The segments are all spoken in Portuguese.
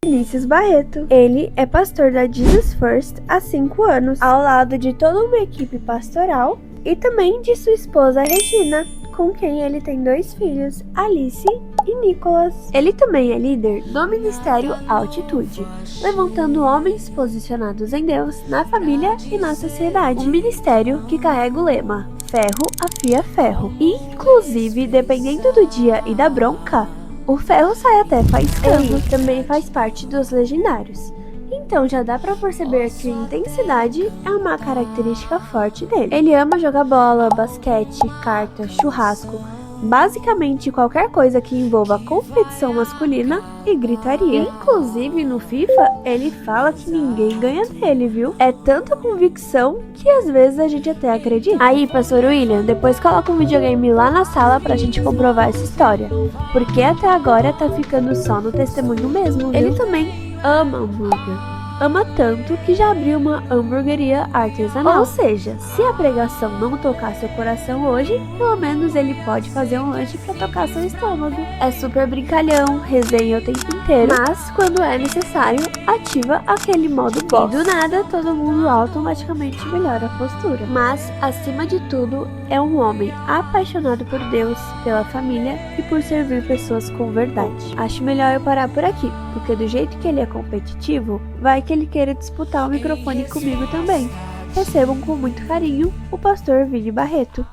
Vinícius Barreto. Ele é pastor da Jesus First há 5 anos, ao lado de toda uma equipe pastoral e também de sua esposa Regina, com quem ele tem 2 filhos, Alice e Nicolas. Ele também é líder do Ministério Altitude, levantando homens posicionados em Deus, na família e na sociedade. Um ministério que carrega o lema ferro afia ferro. E, inclusive, dependendo do dia e da bronca, o ferro sai até faiscando. Ele também faz parte dos legendários. Então já dá pra perceber que intensidade é uma característica forte dele. Ele ama jogar bola, basquete, carta, churrasco, basicamente qualquer coisa que envolva competição masculina e gritaria. Inclusive no FIFA, ele fala que ninguém ganha dele, viu? É tanta convicção que às vezes a gente até acredita. Aí, pastor William, depois coloca um videogame lá na sala pra gente comprovar essa história, porque até agora tá ficando só no testemunho mesmo, viu? Ele também ama hambúrguer. Ama tanto que já abriu uma hamburgueria artesanal. Ou seja, se a pregação não tocar seu coração hoje, pelo menos ele pode fazer um lanche pra tocar seu estômago. É super brincalhão, resenha o tempo inteiro, mas quando é necessário, ativa aquele modo boss. E do nada, todo mundo automaticamente melhora a postura. Mas, acima de tudo, é um homem apaixonado por Deus, pela família e por servir pessoas com verdade. Acho melhor eu parar por aqui, porque do jeito que ele é competitivo, vai que ele queira disputar o microfone comigo também. Recebam com muito carinho o pastor Vini Barreto.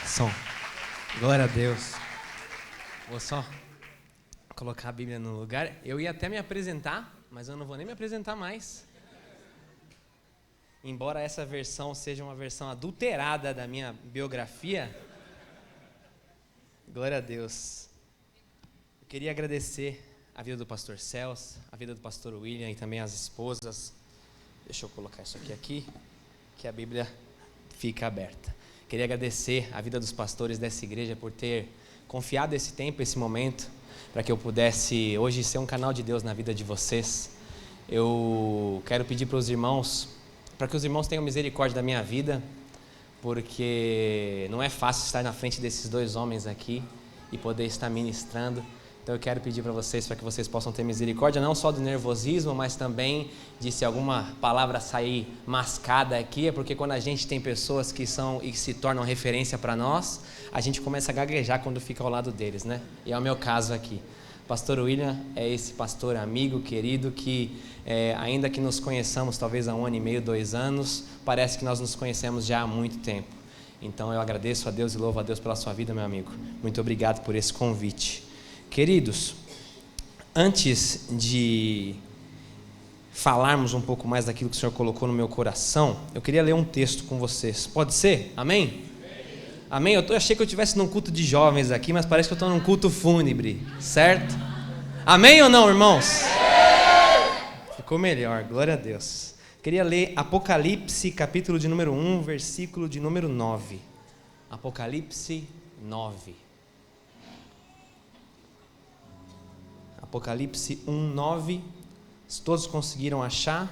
Som. Glória a Deus. Vou só colocar a Bíblia no lugar. Eu ia até me apresentar, mas eu não vou nem me apresentar mais. Embora essa versão seja uma versão adulterada da minha biografia. Glória a Deus. Eu queria agradecer a vida do pastor Celso, a vida do pastor William e também as esposas. Deixa eu colocar isso aqui, que a Bíblia fica aberta. Queria agradecer a vida dos pastores dessa igreja por ter confiado esse tempo, esse momento, para que eu pudesse hoje ser um canal de Deus na vida de vocês. Eu quero pedir para os irmãos, para que os irmãos tenham misericórdia da minha vida, porque não é fácil estar na frente desses 2 homens aqui e poder estar ministrando. Então eu quero pedir para vocês, para que vocês possam ter misericórdia, não só do nervosismo, mas também de se alguma palavra sair mascada aqui, é porque quando a gente tem pessoas que são e que se tornam referência para nós, a gente começa a gaguejar quando fica ao lado deles, né? E é o meu caso aqui. Pastor William é esse pastor amigo, querido, que ainda que nos conheçamos talvez há 1 ano e meio, 2 anos, parece que nós nos conhecemos já há muito tempo. Então eu agradeço a Deus e louvo a Deus pela sua vida, meu amigo. Muito obrigado por esse convite. Queridos, antes de falarmos um pouco mais daquilo que o Senhor colocou no meu coração, eu queria ler um texto com vocês. Pode ser? Amém? Amém? Eu achei que eu estivesse num culto de jovens aqui, mas parece que eu estou num culto fúnebre, certo? Amém ou não, irmãos? Ficou melhor, glória a Deus. Queria ler Apocalipse, capítulo de número 1, versículo de número 9. Apocalipse 9. Apocalipse 1, 9. Se todos conseguiram achar,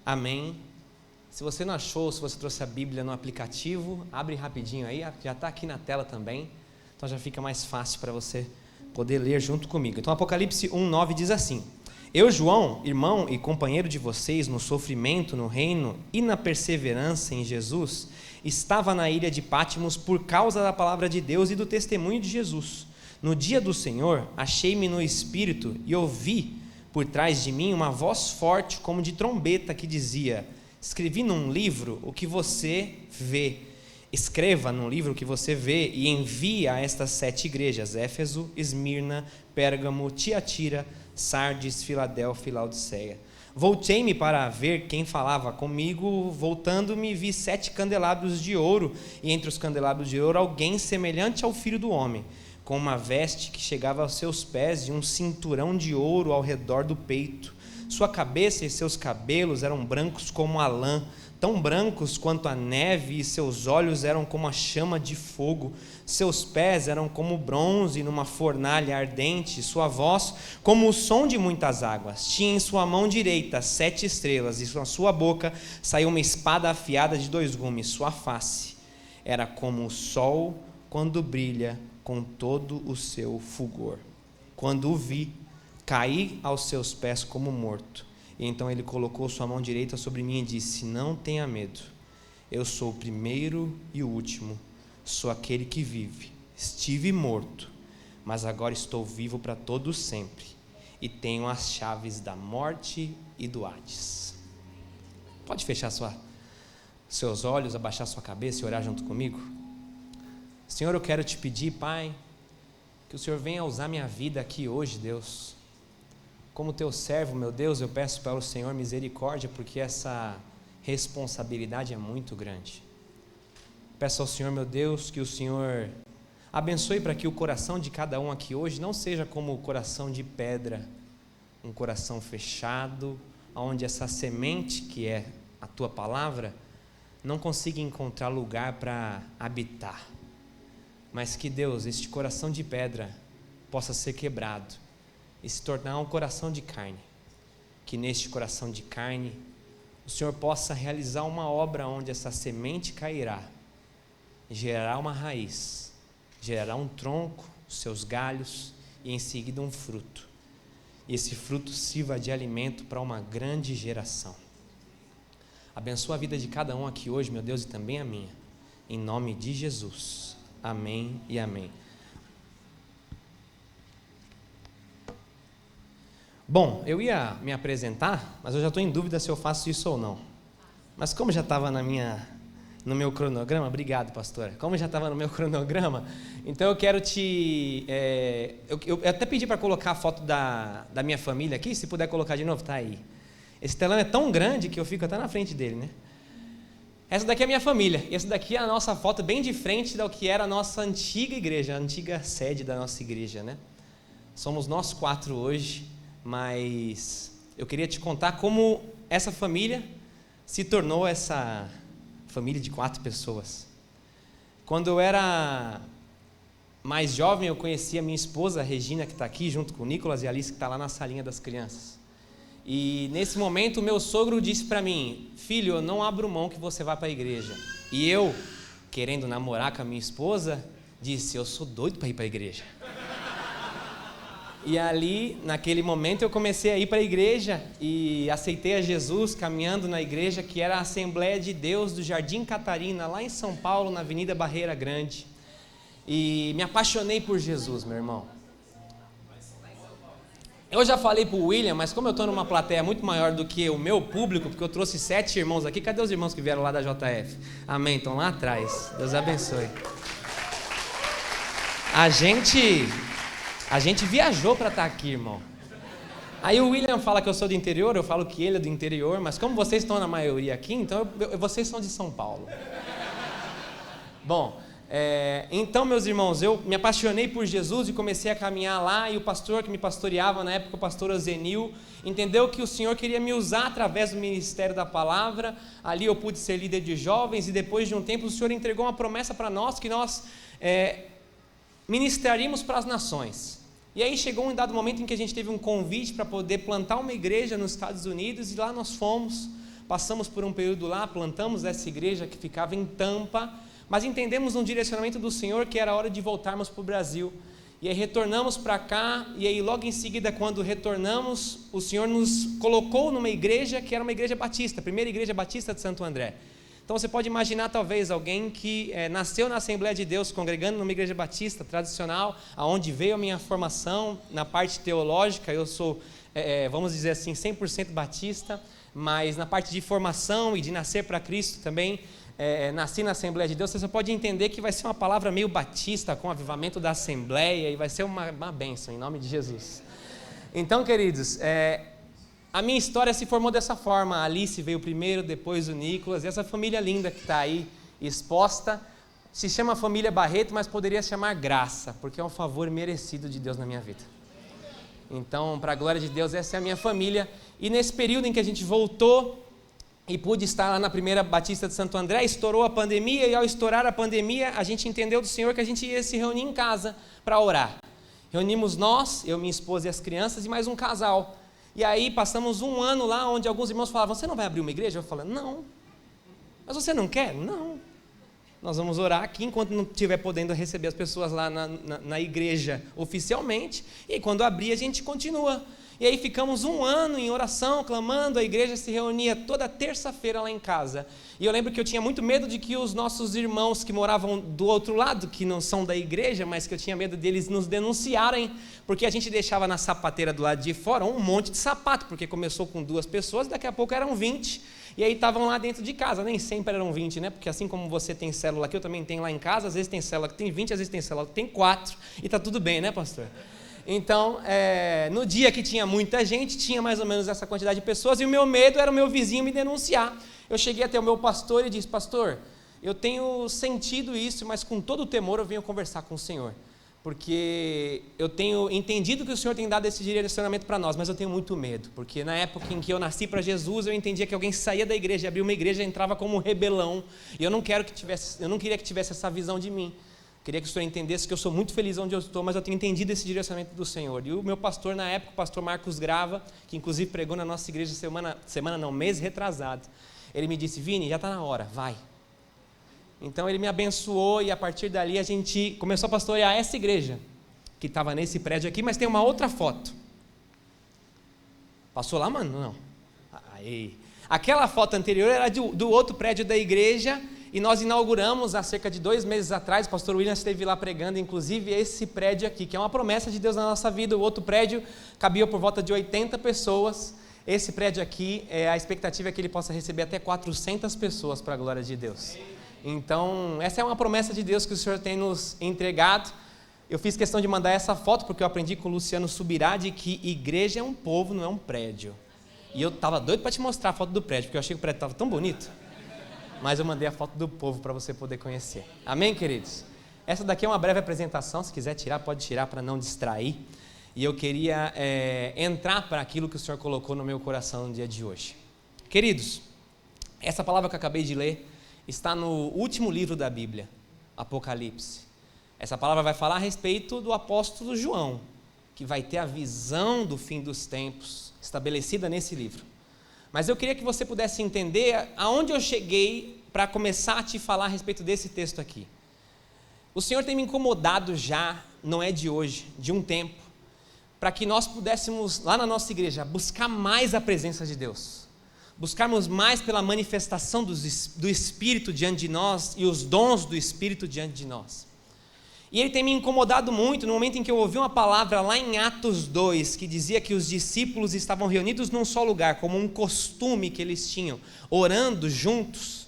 amém. Se você não achou, se você trouxe a Bíblia no aplicativo, abre rapidinho aí, já está aqui na tela também, então já fica mais fácil para você poder ler junto comigo. Então Apocalipse 1, 9 diz assim: Eu, João, irmão e companheiro de vocês no sofrimento, no reino e na perseverança em Jesus, estava na ilha de Patmos por causa da palavra de Deus e do testemunho de Jesus. No dia do Senhor, achei-me no Espírito e ouvi por trás de mim uma voz forte como de trombeta que dizia: Escrevi num livro o que você vê. Escreva num livro o que você vê e envie a estas 7 igrejas: Éfeso, Esmirna, Pérgamo, Tiatira, Sardes, Filadélfia e Laodiceia. Voltei-me para ver quem falava comigo. Voltando-me, vi 7 candelabros de ouro, e entre os candelabros de ouro alguém semelhante ao Filho do Homem, com uma veste que chegava aos seus pés e um cinturão de ouro ao redor do peito. Sua cabeça e seus cabelos eram brancos como a lã, tão brancos quanto a neve, e seus olhos eram como a chama de fogo. Seus pés eram como bronze numa fornalha ardente, sua voz como o som de muitas águas. Tinha em sua mão direita 7 estrelas, e da sua boca saiu uma espada afiada de 2 gumes. Sua face era como o sol quando brilha com todo o seu fulgor. Quando o vi, caí aos seus pés como morto. E então ele colocou sua mão direita sobre mim e disse: não tenha medo, eu sou o primeiro e o último, sou aquele que vive. Estive morto, mas agora estou vivo para todo sempre, e tenho as chaves da morte e do Hades. Pode fechar seus olhos, abaixar sua cabeça e orar junto comigo? Senhor, eu quero te pedir, Pai, que o Senhor venha usar minha vida aqui hoje, Deus. Como teu servo, meu Deus, eu peço para o Senhor misericórdia, porque essa responsabilidade é muito grande. Peço ao Senhor, meu Deus, que o Senhor abençoe para que o coração de cada um aqui hoje não seja como o coração de pedra, um coração fechado, onde essa semente que é a tua palavra não consiga encontrar lugar para habitar. Mas que Deus, este coração de pedra possa ser quebrado e se tornar um coração de carne. Que neste coração de carne o Senhor possa realizar uma obra onde essa semente cairá, gerará uma raiz, gerará um tronco, os seus galhos e em seguida um fruto. E esse fruto sirva de alimento para uma grande geração. Abençoa a vida de cada um aqui hoje, meu Deus, e também a minha. Em nome de Jesus. Amém e amém. Bom, eu ia me apresentar, mas eu já estou em dúvida se eu faço isso ou não. Mas como já estava no meu cronograma, obrigado, pastora. Como já estava no meu cronograma, então eu quero eu até pedi para colocar a foto da minha família aqui, se puder colocar de novo, tá aí. Esse telão é tão grande que eu fico até na frente dele, né? Essa daqui é a minha família, e essa daqui é a nossa foto bem de frente do que era a nossa antiga igreja, a antiga sede da nossa igreja, né? Somos nós 4 hoje, mas eu queria te contar como essa família se tornou essa família de 4 pessoas. Quando eu era mais jovem, eu conheci a minha esposa, a Regina, que está aqui, junto com o Nicolas e a Alice, que está lá na salinha das crianças. E nesse momento, o meu sogro disse para mim: filho, eu não abro mão que você vá para a igreja. E eu, querendo namorar com a minha esposa, disse: eu sou doido para ir para a igreja. E ali, naquele momento, eu comecei a ir para a igreja e aceitei a Jesus caminhando na igreja, que era a Assembleia de Deus do Jardim Catarina, lá em São Paulo, na Avenida Barreira Grande. E me apaixonei por Jesus, meu irmão. Eu já falei para o William, mas como eu estou numa plateia muito maior do que o meu público, porque eu trouxe 7 irmãos aqui, cadê os irmãos que vieram lá da JF? Amém, estão lá atrás, Deus abençoe. A gente viajou para estar aqui, irmão. Aí o William fala que eu sou do interior, eu falo que ele é do interior, mas como vocês estão na maioria aqui, então vocês são de São Paulo. Bom, então, meus irmãos, eu me apaixonei por Jesus e comecei a caminhar lá, e o pastor que me pastoreava na época, o pastor Ozenil, entendeu que o Senhor queria me usar através do ministério da palavra. Ali eu pude ser líder de jovens, e depois de um tempo o Senhor entregou uma promessa para nós, que nós ministraríamos para as nações. E aí chegou um dado momento em que a gente teve um convite para poder plantar uma igreja nos Estados Unidos, e lá nós fomos, passamos por um período lá, plantamos essa igreja que ficava em Tampa, mas entendemos um direcionamento do Senhor que era hora de voltarmos para o Brasil. E aí retornamos para cá, e aí logo em seguida, quando retornamos, o Senhor nos colocou numa igreja que era uma igreja batista, a primeira igreja batista de Santo André. Então você pode imaginar talvez alguém que nasceu na Assembleia de Deus, congregando numa igreja batista tradicional, aonde veio a minha formação na parte teológica. Eu sou, vamos dizer assim, 100% batista, mas na parte de formação e de nascer para Cristo também, nasci na Assembleia de Deus. Você só pode entender que vai ser uma palavra meio batista, com avivamento da Assembleia, e vai ser uma bênção, em nome de Jesus. Então, queridos, a minha história se formou dessa forma. A Alice veio primeiro, depois o Nicolas, e essa família linda que está aí exposta, se chama família Barreto, mas poderia se chamar Graça, porque é um favor merecido de Deus na minha vida. Então, para a glória de Deus, essa é a minha família. E nesse período em que a gente voltou e pude estar lá na primeira Batista de Santo André, estourou a pandemia, e ao estourar a pandemia, a gente entendeu do Senhor que a gente ia se reunir em casa para orar. Reunimos nós, eu, minha esposa e as crianças, e mais um casal. E aí passamos um ano lá, onde alguns irmãos falavam: você não vai abrir uma igreja? Eu falei: não. Mas você não quer? Não. nós vamos orar aqui enquanto não estiver podendo receber as pessoas lá na igreja oficialmente, e quando abrir a gente continua. E aí ficamos 1 ano em oração, clamando, a igreja se reunia toda terça-feira lá em casa. E eu lembro que eu tinha muito medo de que os nossos irmãos que moravam do outro lado, que não são da igreja, mas que eu tinha medo deles nos denunciarem, porque a gente deixava na sapateira do lado de fora um monte de sapato, porque começou com 2 pessoas, daqui a pouco eram 20, e aí estavam lá dentro de casa, nem sempre eram 20, né? Porque assim como você tem célula aqui, eu também tenho lá em casa, às vezes tem célula que tem 20, às vezes tem célula que tem 4, e tá tudo bem, né, pastor? Então, no dia que tinha muita gente, tinha mais ou menos essa quantidade de pessoas, e o meu medo era o meu vizinho me denunciar. Eu cheguei até o meu pastor e disse: pastor, eu tenho sentido isso, mas com todo o temor eu venho conversar com o senhor, porque eu tenho entendido que o senhor tem dado esse direcionamento para nós, mas eu tenho muito medo, porque na época em que eu nasci para Jesus, eu entendia que alguém saía da igreja, abria uma igreja, entrava como um rebelão, e eu não queria que tivesse essa visão de mim. Queria que o senhor entendesse que eu sou muito feliz onde eu estou, mas eu tenho entendido esse direcionamento do Senhor. E o meu pastor na época, o pastor Marcos Grava, que inclusive pregou na nossa igreja mês retrasado, ele me disse: Vini, já está na hora, vai. Então ele me abençoou, e a partir dali a gente começou a pastorear essa igreja, que estava nesse prédio aqui, mas tem uma outra foto. Passou lá, mano? Não. Aí. Aquela foto anterior era do outro prédio da igreja, e nós inauguramos há cerca de 2 meses atrás. O pastor William esteve lá pregando, inclusive esse prédio aqui, que é uma promessa de Deus na nossa vida. O outro prédio cabia por volta de 80 pessoas. Esse prédio aqui, a expectativa é que ele possa receber até 400 pessoas para a glória de Deus. Então, essa é uma promessa de Deus que o Senhor tem nos entregado. Eu fiz questão de mandar essa foto, porque eu aprendi com o Luciano Subirá de que igreja é um povo, não é um prédio. E eu estava doido para te mostrar a foto do prédio, porque eu achei que o prédio estava tão bonito. Mas eu mandei a foto do povo para você poder conhecer. Amém, queridos? Essa daqui é uma breve apresentação, se quiser tirar, pode tirar para não distrair. E eu queria entrar para aquilo que o Senhor colocou no meu coração no dia de hoje. Queridos, essa palavra que eu acabei de ler está no último livro da Bíblia, Apocalipse. Essa palavra vai falar a respeito do apóstolo João, que vai ter a visão do fim dos tempos estabelecida nesse livro. Mas eu queria que você pudesse entender aonde eu cheguei para começar a te falar a respeito desse texto aqui. O Senhor tem me incomodado já, não é de hoje, de um tempo, para que nós pudéssemos, lá na nossa igreja, buscar mais a presença de Deus, buscarmos mais pela manifestação do Espírito diante de nós e os dons do Espírito diante de nós. E ele tem me incomodado muito no momento em que eu ouvi uma palavra lá em Atos 2, que dizia que os discípulos estavam reunidos num só lugar, como um costume que eles tinham, orando juntos.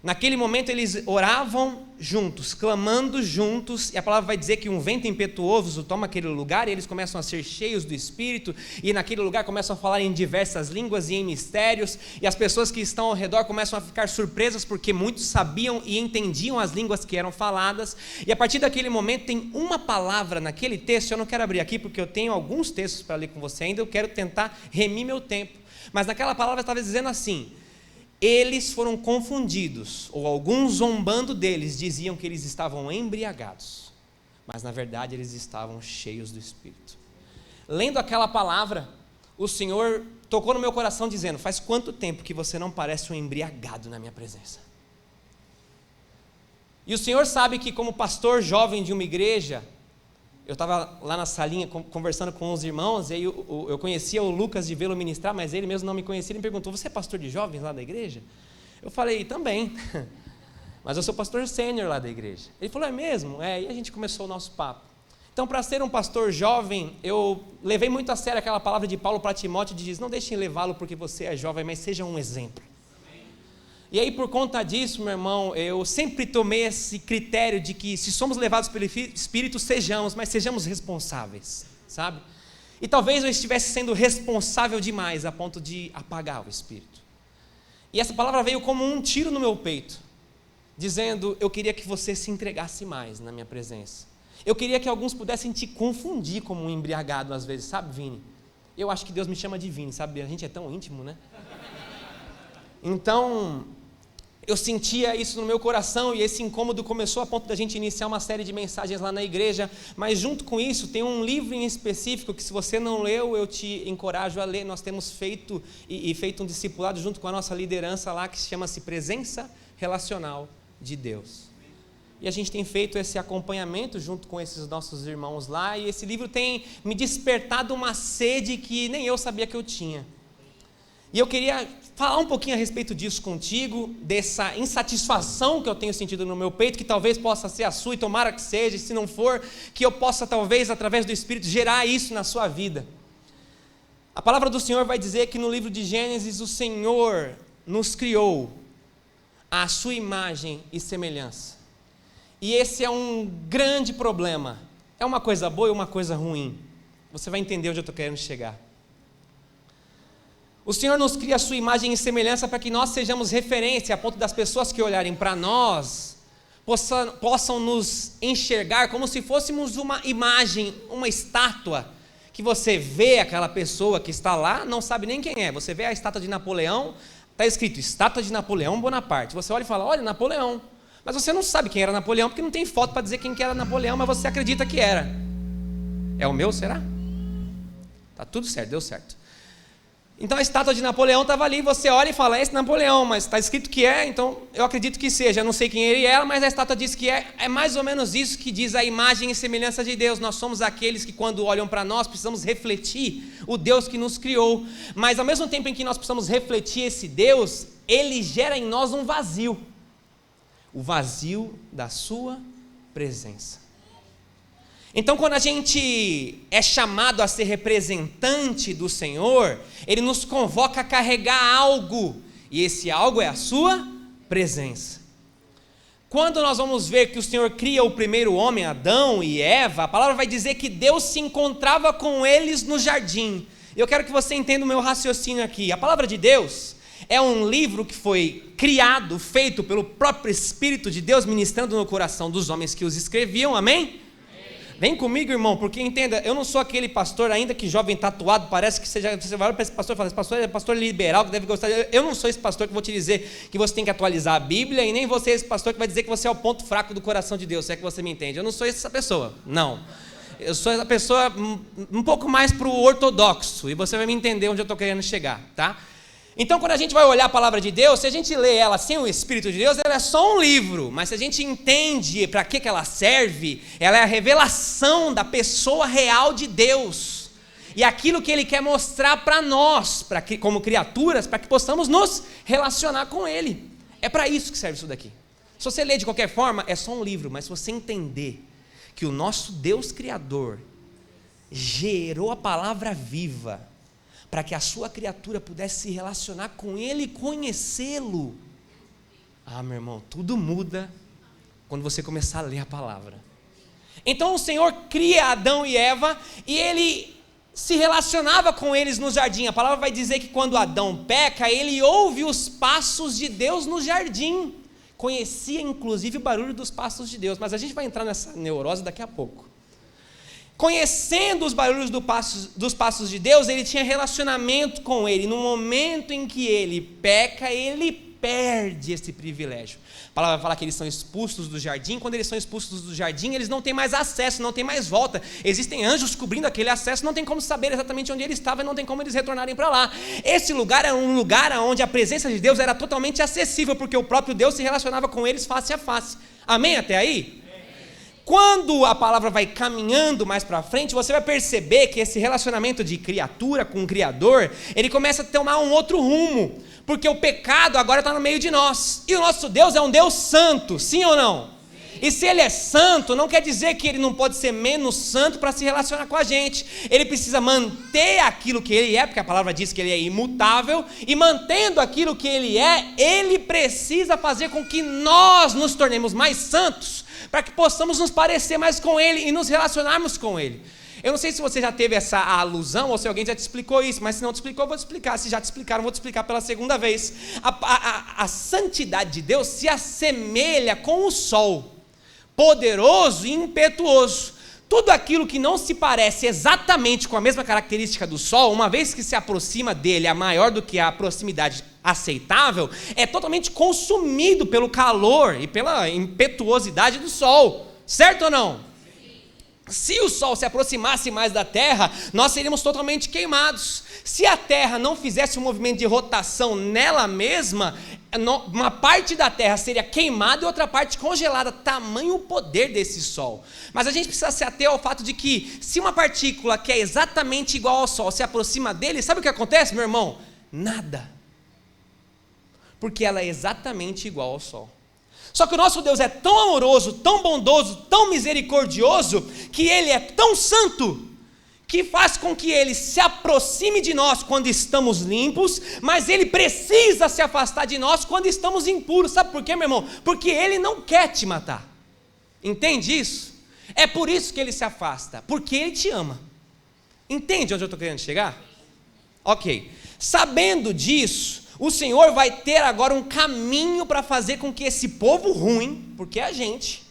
Naquele momento eles oravam juntos, clamando juntos, e a palavra vai dizer que um vento impetuoso toma aquele lugar, e eles começam a ser cheios do Espírito, e naquele lugar começam a falar em diversas línguas e em mistérios, e as pessoas que estão ao redor começam a ficar surpresas, porque muitos sabiam e entendiam as línguas que eram faladas. E a partir daquele momento tem uma palavra naquele texto, eu não quero abrir aqui porque eu tenho alguns textos para ler com você ainda, eu quero tentar remir meu tempo, mas naquela palavra estava dizendo assim: eles foram confundidos, ou alguns zombando deles, diziam que eles estavam embriagados, mas na verdade eles estavam cheios do Espírito. Lendo aquela palavra, o Senhor tocou no meu coração dizendo: faz quanto tempo que você não parece um embriagado na minha presença? E o Senhor sabe que, como pastor jovem de uma igreja, eu estava lá na salinha conversando com os irmãos, e aí eu conhecia o Lucas de vê-lo ministrar, mas ele mesmo não me conhecia. Ele me perguntou: você é pastor de jovens lá da igreja? Eu falei: também, mas eu sou pastor sênior lá da igreja. Ele falou: é mesmo? E a gente começou o nosso papo. Então, para ser um pastor jovem, eu levei muito a sério aquela palavra de Paulo para Timóteo, de diz: não deixem levá-lo porque você é jovem, mas seja um exemplo. E aí, por conta disso, meu irmão, eu sempre tomei esse critério de que, se somos levados pelo Espírito, sejamos, mas sejamos responsáveis, sabe? E talvez eu estivesse sendo responsável demais, a ponto de apagar o Espírito. E essa palavra veio como um tiro no meu peito, dizendo: eu queria que você se entregasse mais na minha presença. Eu queria que alguns pudessem te confundir como um embriagado às vezes, sabe, Vini? Eu acho que Deus me chama de Vini, sabe? A gente é tão íntimo, né? Então, eu sentia isso no meu coração, e esse incômodo começou a ponto da gente iniciar uma série de mensagens lá na igreja. Mas junto com isso tem um livro em específico que, se você não leu, eu te encorajo a ler. Nós temos feito um discipulado junto com a nossa liderança lá, que chama-se Presença Relacional de Deus. E a gente tem feito esse acompanhamento junto com esses nossos irmãos lá, e esse livro tem me despertado uma sede que nem eu sabia que eu tinha. E eu queria falar um pouquinho a respeito disso contigo, dessa insatisfação que eu tenho sentido no meu peito, que talvez possa ser a sua, e tomara que seja, e se não for, que eu possa talvez, através do Espírito, gerar isso na sua vida. A palavra do Senhor vai dizer que no livro de Gênesis, o Senhor nos criou à sua imagem e semelhança. E esse é um grande problema. É uma coisa boa e uma coisa ruim. Você vai entender onde eu estou querendo chegar. O Senhor nos cria a sua imagem e semelhança para que nós sejamos referência, a ponto das pessoas que olharem para nós possam nos enxergar como se fôssemos uma imagem, uma estátua, que você vê aquela pessoa que está lá, não sabe nem quem é. Você vê a estátua de Napoleão, está escrito estátua de Napoleão Bonaparte. Você olha e fala, olha, Napoleão. Mas você não sabe quem era Napoleão, porque não tem foto para dizer quem que era Napoleão, mas você acredita que era. É o meu, será? Tá tudo certo, deu certo. Então a estátua de Napoleão estava ali, você olha e fala, esse Napoleão, mas está escrito que é, então eu acredito que seja, eu não sei quem ele era, mas a estátua diz que é mais ou menos isso que diz a imagem e semelhança de Deus. Nós somos aqueles que quando olham para nós precisamos refletir o Deus que nos criou, mas ao mesmo tempo em que nós precisamos refletir esse Deus, ele gera em nós um vazio, o vazio da sua presença. Então, quando a gente é chamado a ser representante do Senhor, Ele nos convoca a carregar algo, e esse algo é a sua presença. Quando nós vamos ver que o Senhor cria o primeiro homem, Adão e Eva, a palavra vai dizer que Deus se encontrava com eles no jardim. Eu quero que você entenda o meu raciocínio aqui. A palavra de Deus é um livro que foi criado, feito pelo próprio Espírito de Deus, ministrando no coração dos homens que os escreviam, amém? Vem comigo, irmão, porque entenda, eu não sou aquele pastor, ainda que jovem tatuado, parece que você vai olhar para esse pastor e fala, esse pastor é pastor liberal, que deve gostar. Eu não sou esse pastor que vou te dizer que você tem que atualizar a Bíblia, e nem você é esse pastor que vai dizer que você é o ponto fraco do coração de Deus, se é que você me entende. Eu não sou essa pessoa, não. Eu sou essa pessoa um pouco mais para o ortodoxo, e você vai me entender onde eu estou querendo chegar, tá? Então, quando a gente vai olhar a palavra de Deus, se a gente lê ela sem o Espírito de Deus, ela é só um livro, mas se a gente entende para que ela serve, ela é a revelação da pessoa real de Deus, e aquilo que Ele quer mostrar para nós, como criaturas, para que possamos nos relacionar com Ele. É para isso que serve isso daqui. Se você ler de qualquer forma, é só um livro, mas se você entender que o nosso Deus Criador gerou a palavra viva, para que a sua criatura pudesse se relacionar com Ele e conhecê-lo. Ah, meu irmão, tudo muda quando você começar a ler a palavra. Então o Senhor cria Adão e Eva, e Ele se relacionava com eles no jardim. A palavra vai dizer que quando Adão peca, ele ouve os passos de Deus no jardim. Conhecia inclusive o barulho dos passos de Deus, mas a gente vai entrar nessa neurose daqui a pouco. Conhecendo os barulhos dos passos de Deus, ele tinha relacionamento com Ele. No momento em que ele peca, ele perde esse privilégio. A palavra vai falar que eles são expulsos do jardim. Quando eles são expulsos do jardim, eles não têm mais acesso, não têm mais volta. Existem anjos cobrindo aquele acesso, não tem como saber exatamente onde ele estava, e não tem como eles retornarem para lá. Esse lugar era um lugar onde a presença de Deus era totalmente acessível, porque o próprio Deus se relacionava com eles face a face. Amém até aí? Quando a palavra vai caminhando mais para frente, você vai perceber que esse relacionamento de criatura com o Criador, ele começa a tomar um outro rumo, porque o pecado agora está no meio de nós, e o nosso Deus é um Deus santo, sim ou não? Sim. E se Ele é santo, não quer dizer que Ele não pode ser menos santo para se relacionar com a gente. Ele precisa manter aquilo que Ele é, porque a palavra diz que Ele é imutável, e mantendo aquilo que Ele é, Ele precisa fazer com que nós nos tornemos mais santos, para que possamos nos parecer mais com Ele e nos relacionarmos com Ele. Eu não sei se você já teve essa alusão ou se alguém já te explicou isso, mas se não te explicou, eu vou te explicar. Se já te explicaram, eu vou te explicar pela segunda vez. A santidade de Deus se assemelha com o sol, poderoso e impetuoso. Tudo aquilo que não se parece exatamente com a mesma característica do sol, uma vez que se aproxima dele a maior do que a proximidade aceitável, é totalmente consumido pelo calor e pela impetuosidade do sol. Certo ou não? Se o Sol se aproximasse mais da Terra, nós seríamos totalmente queimados. Se a Terra não fizesse um movimento de rotação nela mesma, uma parte da Terra seria queimada e outra parte congelada. Tamanho o poder desse Sol. Mas a gente precisa se ater ao fato de que, se uma partícula que é exatamente igual ao Sol se aproxima dele, sabe o que acontece, meu irmão? Nada. Porque ela é exatamente igual ao Sol. Só que o nosso Deus é tão amoroso, tão bondoso, tão misericordioso, que Ele é tão santo, que faz com que Ele se aproxime de nós quando estamos limpos, mas Ele precisa se afastar de nós quando estamos impuros. Sabe por quê, meu irmão? Porque Ele não quer te matar. Entende isso? É por isso que Ele se afasta, porque Ele te ama. Entende onde eu estou querendo chegar? Ok. Sabendo disso, o Senhor vai ter agora um caminho para fazer com que esse povo ruim, porque é a gente,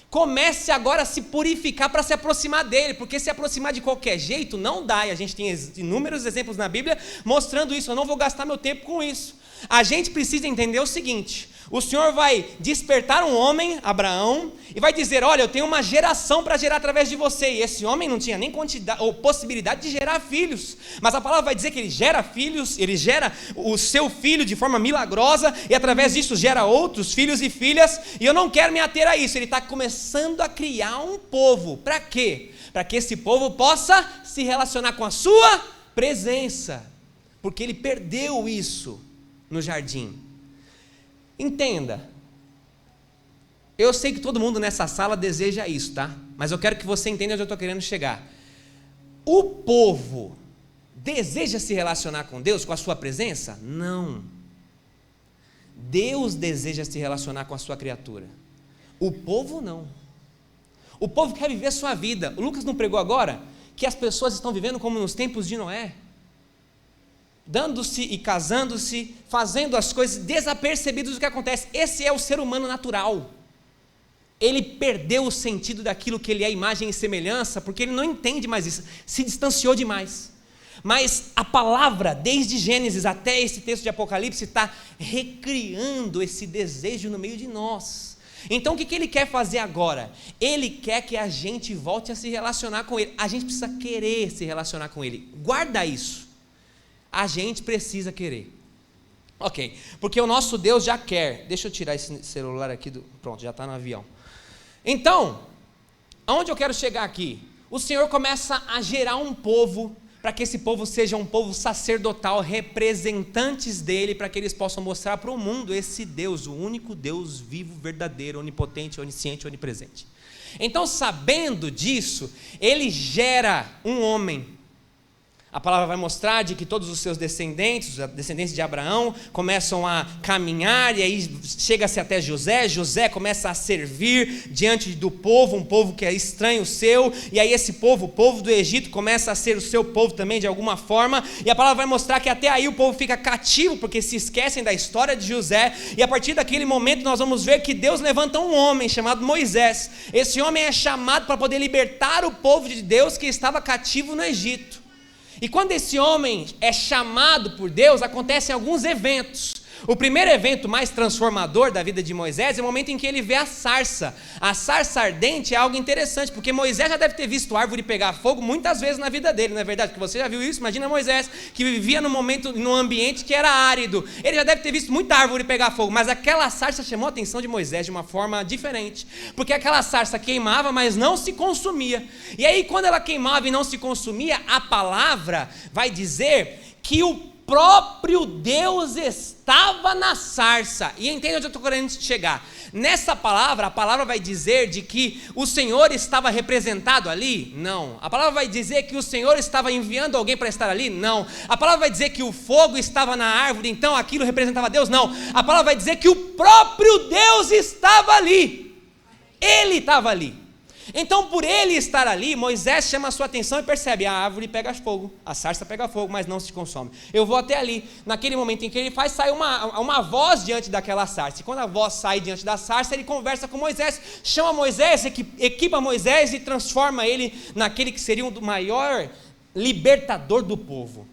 comece agora a se purificar para se aproximar dele, porque se aproximar de qualquer jeito não dá, e a gente tem inúmeros exemplos na Bíblia mostrando isso. Eu não vou gastar meu tempo com isso. A gente precisa entender o seguinte: o Senhor vai despertar um homem, Abraão, e vai dizer: olha, eu tenho uma geração para gerar através de você. E esse homem não tinha nem quantidade ou possibilidade de gerar filhos, mas a palavra vai dizer que ele gera filhos, ele gera o seu filho de forma milagrosa, e através disso gera outros filhos e filhas. E eu não quero me ater a isso. Ele está começando a criar um povo. Para quê? Para que esse povo possa se relacionar com a sua presença, porque ele perdeu isso no jardim. Entenda, eu sei que todo mundo nessa sala deseja isso, tá? Mas eu quero que você entenda onde eu estou querendo chegar. O povo deseja se relacionar com Deus, com a sua presença? Não. Deus deseja se relacionar com a sua criatura. O povo não. O povo quer viver a sua vida. O Lucas não pregou agora que as pessoas estão vivendo como nos tempos de Noé? Dando-se e casando-se, fazendo as coisas desapercebidos do que acontece. Esse é o ser humano natural. Ele perdeu o sentido daquilo que ele é, imagem e semelhança, porque ele não entende mais isso, se distanciou demais. Mas a palavra, desde Gênesis até esse texto de Apocalipse, está recriando esse desejo no meio de nós. Então o que ele quer fazer agora? Ele quer que a gente volte a se relacionar com Ele. A gente precisa querer se relacionar com Ele. Guarda isso. A gente precisa querer. Ok, porque o nosso Deus já quer. Deixa eu tirar esse celular aqui pronto, já está no avião. Então, aonde eu quero chegar aqui? O Senhor começa a gerar um povo, para que esse povo seja um povo sacerdotal, representantes dele, para que eles possam mostrar para o mundo esse Deus, o único Deus vivo, verdadeiro, onipotente, onisciente, onipresente. Então, sabendo disso, ele gera um homem. A palavra vai mostrar de que todos os seus descendentes, os descendentes de Abraão, começam a caminhar, e aí chega-se até José. José começa a servir diante do povo, um povo que é estranho seu, e aí esse povo, o povo do Egito, começa a ser o seu povo também de alguma forma, e a palavra vai mostrar que até aí o povo fica cativo, porque se esquecem da história de José, e a partir daquele momento nós vamos ver que Deus levanta um homem chamado Moisés. Esse homem é chamado para poder libertar o povo de Deus que estava cativo no Egito. E quando esse homem é chamado por Deus, acontecem alguns eventos. O primeiro evento mais transformador da vida de Moisés é o momento em que ele vê a sarça. A sarça ardente é algo interessante, porque Moisés já deve ter visto árvore pegar fogo muitas vezes na vida dele, não é verdade? Porque você já viu isso? Imagina Moisés, que vivia num ambiente que era árido. Ele já deve ter visto muita árvore pegar fogo, mas aquela sarça chamou a atenção de Moisés de uma forma diferente, porque aquela sarça queimava, mas não se consumia. E aí, quando ela queimava e não se consumia, a palavra vai dizer que o próprio Deus estava na sarça. E entende onde eu estou querendo chegar? Nessa palavra, a palavra vai dizer de que o Senhor estava representado ali? Não. A palavra vai dizer que o Senhor estava enviando alguém para estar ali? Não. A palavra vai dizer que o fogo estava na árvore, então aquilo representava Deus? Não. A palavra vai dizer que o próprio Deus estava ali. Ele estava ali. Então, por ele estar ali, Moisés chama a sua atenção e percebe: a árvore pega fogo, a sarça pega fogo, mas não se consome. Eu vou até ali. Naquele momento em que ele faz, sai uma voz diante daquela sarça. E quando a voz sai diante da sarça, ele conversa com Moisés, chama Moisés, equipa Moisés e transforma ele naquele que seria o maior libertador do povo.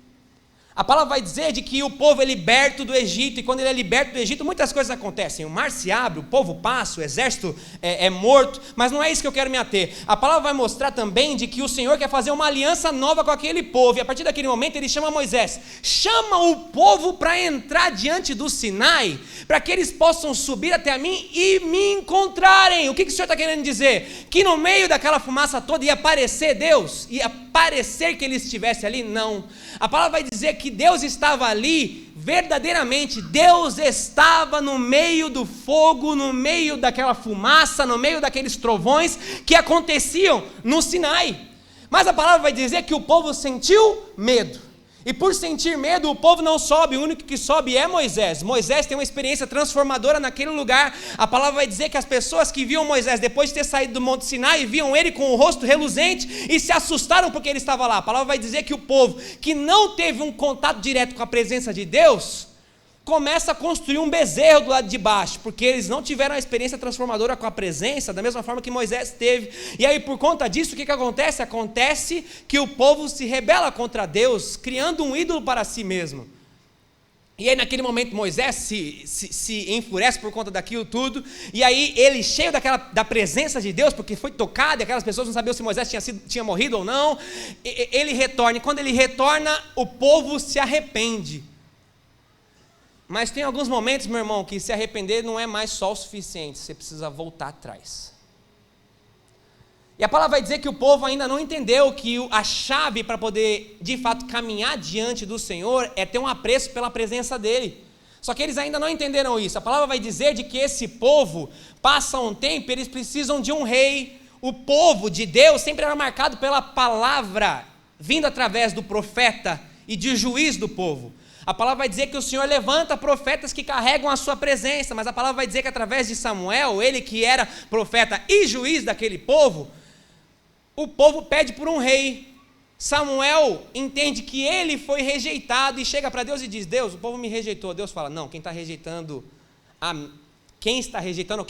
A palavra vai dizer de que o povo é liberto do Egito, e quando ele é liberto do Egito, muitas coisas acontecem. O mar se abre, o povo passa, o exército é morto, mas não é isso que eu quero me ater. A palavra vai mostrar também de que o Senhor quer fazer uma aliança nova com aquele povo, e a partir daquele momento ele chama Moisés, chama o povo para entrar diante do Sinai, para que eles possam subir até mim e me encontrarem. O que o Senhor está querendo dizer? Que no meio daquela fumaça toda ia aparecer Deus? Ia parecer que ele estivesse ali? Não. A palavra vai dizer que Deus estava ali, verdadeiramente, Deus estava no meio do fogo, no meio daquela fumaça, no meio daqueles trovões que aconteciam no Sinai. Mas a palavra vai dizer que o povo sentiu medo. E por sentir medo, o povo não sobe, o único que sobe é Moisés. Moisés tem uma experiência transformadora naquele lugar. A palavra vai dizer que as pessoas que viam Moisés, depois de ter saído do Monte Sinai, viam ele com o rosto reluzente e se assustaram porque ele estava lá. A palavra vai dizer que o povo que não teve um contato direto com a presença de Deus, começa a construir um bezerro do lado de baixo, porque eles não tiveram a experiência transformadora com a presença, da mesma forma que Moisés teve. E aí por conta disso, o que acontece? Acontece que o povo se rebela contra Deus, criando um ídolo para si mesmo. E aí naquele momento Moisés se enfurece por conta daquilo tudo, e aí ele, cheio da presença de Deus, porque foi tocado, e aquelas pessoas não sabiam se Moisés tinha morrido ou não, ele retorna, e quando ele retorna, o povo se arrepende. Mas tem alguns momentos, meu irmão, que se arrepender não é mais só o suficiente, você precisa voltar atrás. E a palavra vai dizer que o povo ainda não entendeu que a chave para poder, de fato, caminhar diante do Senhor é ter um apreço pela presença dEle. Só que eles ainda não entenderam isso. A palavra vai dizer de que esse povo passa um tempo, eles precisam de um rei. O povo de Deus sempre era marcado pela palavra, vindo através do profeta e de juiz do povo. A palavra vai dizer que o Senhor levanta profetas que carregam a sua presença, mas a palavra vai dizer que através de Samuel, ele que era profeta e juiz daquele povo, o povo pede por um rei. Samuel entende que ele foi rejeitado e chega para Deus e diz: Deus, o povo me rejeitou. Deus fala: não, quem está rejeitando, quem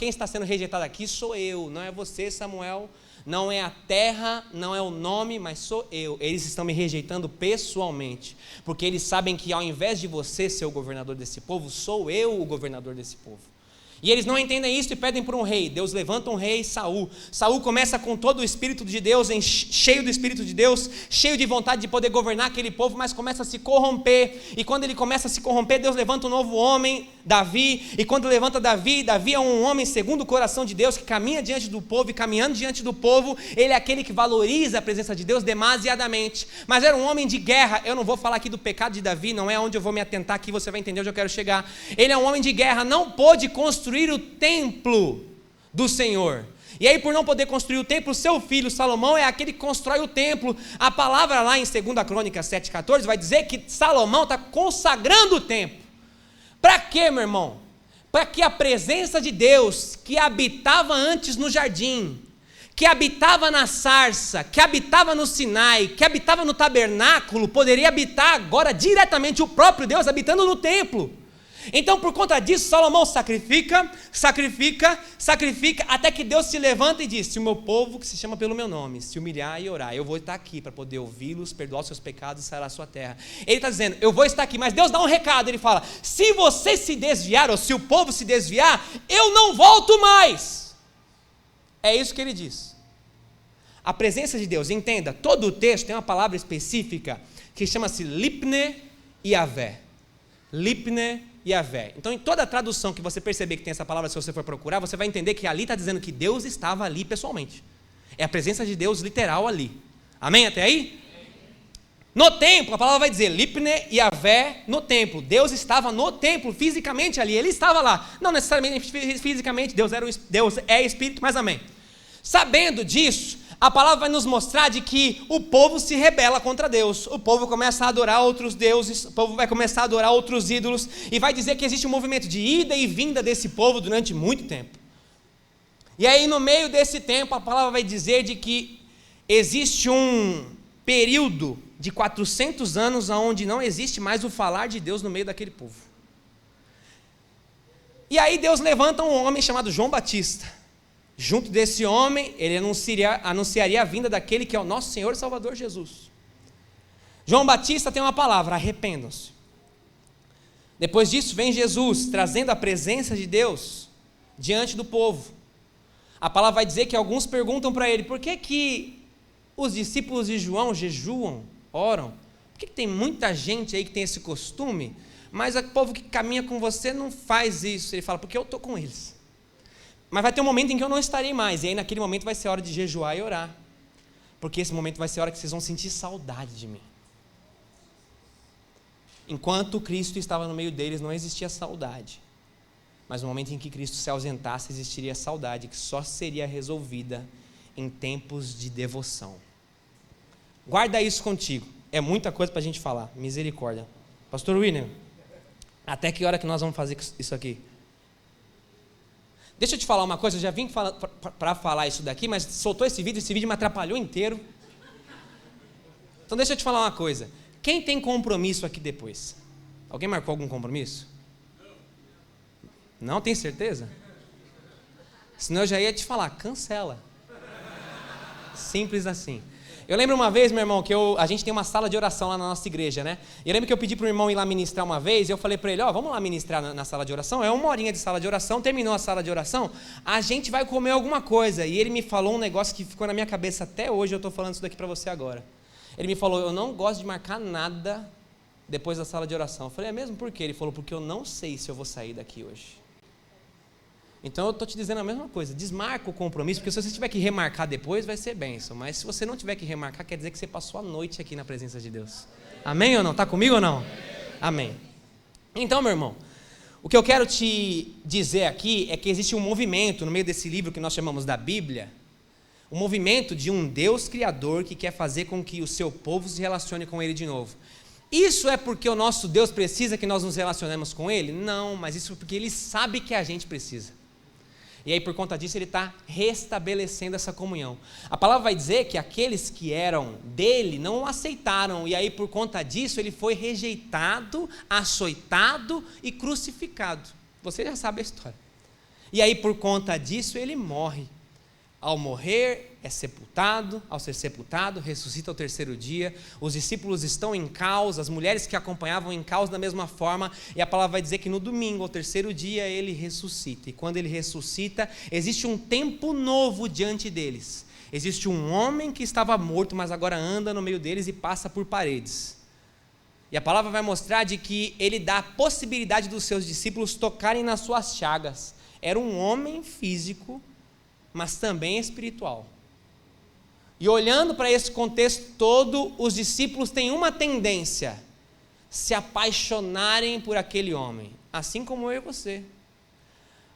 está sendo rejeitado aqui sou eu, não é você, Samuel. Não é a terra, não é o nome, mas sou eu. Eles estão me rejeitando pessoalmente, porque eles sabem que ao invés de você ser o governador desse povo, sou eu o governador desse povo. E eles não entendem isso e pedem por um rei. Deus levanta um rei, Saul. Saul começa com todo o Espírito de Deus, cheio do Espírito de Deus, cheio de vontade de poder governar aquele povo, mas começa a se corromper. E quando ele começa a se corromper, Deus levanta um novo homem, Davi. E quando levanta Davi, Davi é um homem segundo o coração de Deus, que caminha diante do povo, e caminhando diante do povo, ele é aquele que valoriza a presença de Deus demasiadamente. Mas era um homem de guerra. Eu não vou falar aqui do pecado de Davi, não é onde eu vou me atentar aqui, você vai entender onde eu quero chegar. Ele é um homem de guerra, não pôde construir o templo do Senhor. E aí, por não poder construir o templo, seu filho Salomão é aquele que constrói o templo. A palavra lá em 2 Crônicas 7,14 vai dizer que Salomão está consagrando o templo. Para quê, meu irmão? Para que a presença de Deus, que habitava antes no jardim, que habitava na sarça, que habitava no Sinai, que habitava no tabernáculo, poderia habitar agora diretamente o próprio Deus habitando no templo. Então, por conta disso, Salomão sacrifica, até que Deus se levanta e diz: se o meu povo, que se chama pelo meu nome, se humilhar e orar, eu vou estar aqui para poder ouvi-los, perdoar os seus pecados e sarar a sua terra. Ele está dizendo: eu vou estar aqui, mas Deus dá um recado, ele fala: se você se desviar, ou se o povo se desviar, eu não volto mais. É isso que ele diz. A presença de Deus, entenda, todo o texto tem uma palavra específica, que chama-se Lipne Yavé. Lipne Yavé. Então, em toda a tradução que você perceber que tem essa palavra, se você for procurar, você vai entender que ali está dizendo que Deus estava ali pessoalmente. É a presença de Deus literal ali. Amém até aí? No templo, a palavra vai dizer Lipne Yavé no templo. Deus estava no templo, fisicamente ali. Ele estava lá. Não necessariamente fisicamente, Deus é espírito, mas amém. Sabendo disso, a palavra vai nos mostrar de que o povo se rebela contra Deus. O povo começa a adorar outros deuses, o povo vai começar a adorar outros ídolos, e vai dizer que existe um movimento de ida e vinda desse povo durante muito tempo. E aí, no meio desse tempo, a palavra vai dizer de que existe um período de 400 anos onde não existe mais o falar de Deus no meio daquele povo. E aí Deus levanta um homem chamado João Batista. Junto desse homem, ele anunciaria a vinda daquele que é o nosso Senhor e Salvador Jesus. João Batista tem uma palavra: arrependam-se. Depois disso vem Jesus, trazendo a presença de Deus diante do povo. A palavra vai dizer que alguns perguntam para ele: por que os discípulos de João jejuam, oram? Por que tem muita gente aí que tem esse costume, mas o povo que caminha com você não faz isso? Ele fala: porque eu estou com eles. Mas vai ter um momento em que eu não estarei mais, e aí naquele momento vai ser hora de jejuar e orar, porque esse momento vai ser a hora que vocês vão sentir saudade de mim. Enquanto Cristo estava no meio deles, não existia saudade, mas no momento em que Cristo se ausentasse, existiria saudade, que só seria resolvida em tempos de devoção. Guarda isso contigo, é muita coisa para a gente falar, misericórdia. Pastor William, até que hora que nós vamos fazer isso aqui? Deixa eu te falar uma coisa, eu já vim para falar isso daqui, mas soltou esse vídeo me atrapalhou inteiro. Então deixa eu te falar uma coisa. Quem tem compromisso aqui depois? Alguém marcou algum compromisso? Não, tem certeza? Senão eu já ia te falar, cancela. Simples assim. Eu lembro uma vez, meu irmão, que a gente tem uma sala de oração lá na nossa igreja, né? E eu lembro que eu pedi para o irmão ir lá ministrar uma vez, e eu falei para ele: vamos lá ministrar na sala de oração, é 1 horinha de sala de oração, terminou a sala de oração, a gente vai comer alguma coisa. E ele me falou um negócio que ficou na minha cabeça até hoje, eu estou falando isso daqui para você agora. Ele me falou: eu não gosto de marcar nada depois da sala de oração. Eu falei: é mesmo? Por quê? Ele falou: porque eu não sei se eu vou sair daqui hoje. Então eu estou te dizendo a mesma coisa, desmarca o compromisso, porque se você tiver que remarcar depois, vai ser bênção, mas se você não tiver que remarcar, quer dizer que você passou a noite aqui na presença de Deus. Amém ou não? Está comigo ou não? Amém. Então, meu irmão, o que eu quero te dizer aqui é que existe um movimento no meio desse livro que nós chamamos da Bíblia, um movimento de um Deus criador que quer fazer com que o seu povo se relacione com Ele de novo. Isso é porque o nosso Deus precisa que nós nos relacionemos com Ele? Não, mas isso é porque Ele sabe que a gente precisa. E aí, por conta disso, Ele está restabelecendo essa comunhão. A palavra vai dizer que aqueles que eram dele não o aceitaram, e aí, por conta disso, Ele foi rejeitado, açoitado e crucificado. Você já sabe a história. E aí, por conta disso, Ele morre. Ao morrer, é sepultado, ao ser sepultado, ressuscita ao terceiro dia, os discípulos estão em caos, as mulheres que acompanhavam em caos da mesma forma, e a palavra vai dizer que no domingo, ao terceiro dia, Ele ressuscita, e quando Ele ressuscita, existe um tempo novo diante deles, existe um homem que estava morto, mas agora anda no meio deles e passa por paredes, e a palavra vai mostrar de que Ele dá a possibilidade dos seus discípulos tocarem nas suas chagas. Era um homem físico, mas também espiritual. E olhando para esse contexto todo, os discípulos têm uma tendência: se apaixonarem por aquele homem, assim como eu e você.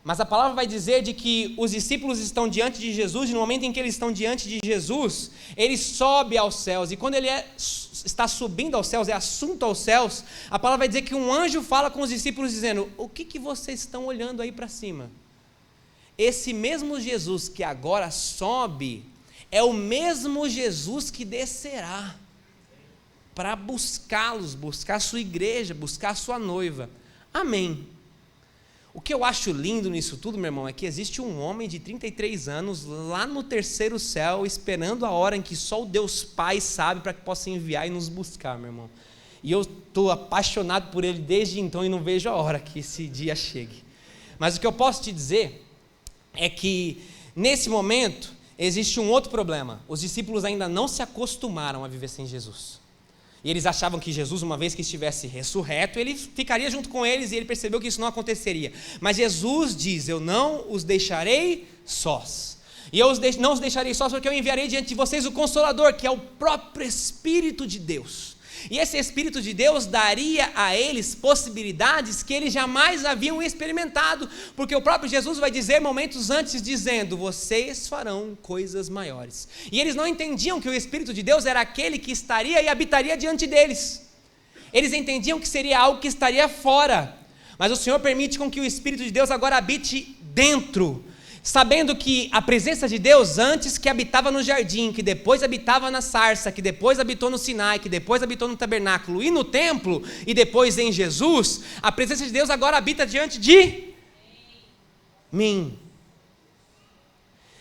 Mas a palavra vai dizer de que os discípulos estão diante de Jesus, e no momento em que eles estão diante de Jesus, Ele sobe aos céus, e quando Ele está subindo aos céus, é assunto aos céus, a palavra vai dizer que um anjo fala com os discípulos dizendo: o que vocês estão olhando aí para cima? Esse mesmo Jesus que agora sobe, é o mesmo Jesus que descerá para buscá-los, buscar a sua igreja, buscar a sua noiva. Amém. O que eu acho lindo nisso tudo, meu irmão, é que existe um homem de 33 anos lá no terceiro céu, esperando a hora em que só o Deus Pai sabe para que possa enviar e nos buscar, meu irmão. E eu estou apaixonado por Ele desde então e não vejo a hora que esse dia chegue. Mas o que eu posso te dizer é que, nesse momento, existe um outro problema. Os discípulos ainda não se acostumaram a viver sem Jesus. E eles achavam que Jesus, uma vez que estivesse ressurreto, Ele ficaria junto com eles, e Ele percebeu que isso não aconteceria. Mas Jesus diz: eu não os deixarei sós. E eu não os deixarei sós porque eu enviarei diante de vocês o Consolador, que é o próprio Espírito de Deus. E esse Espírito de Deus daria a eles possibilidades que eles jamais haviam experimentado, porque o próprio Jesus vai dizer momentos antes, dizendo: vocês farão coisas maiores. E eles não entendiam que o Espírito de Deus era aquele que estaria e habitaria diante deles. Eles entendiam que seria algo que estaria fora, mas o Senhor permite com que o Espírito de Deus agora habite dentro, sabendo que a presença de Deus, antes que habitava no jardim, que depois habitava na sarça, que depois habitou no Sinai, que depois habitou no tabernáculo e no templo, e depois em Jesus, a presença de Deus agora habita diante de mim.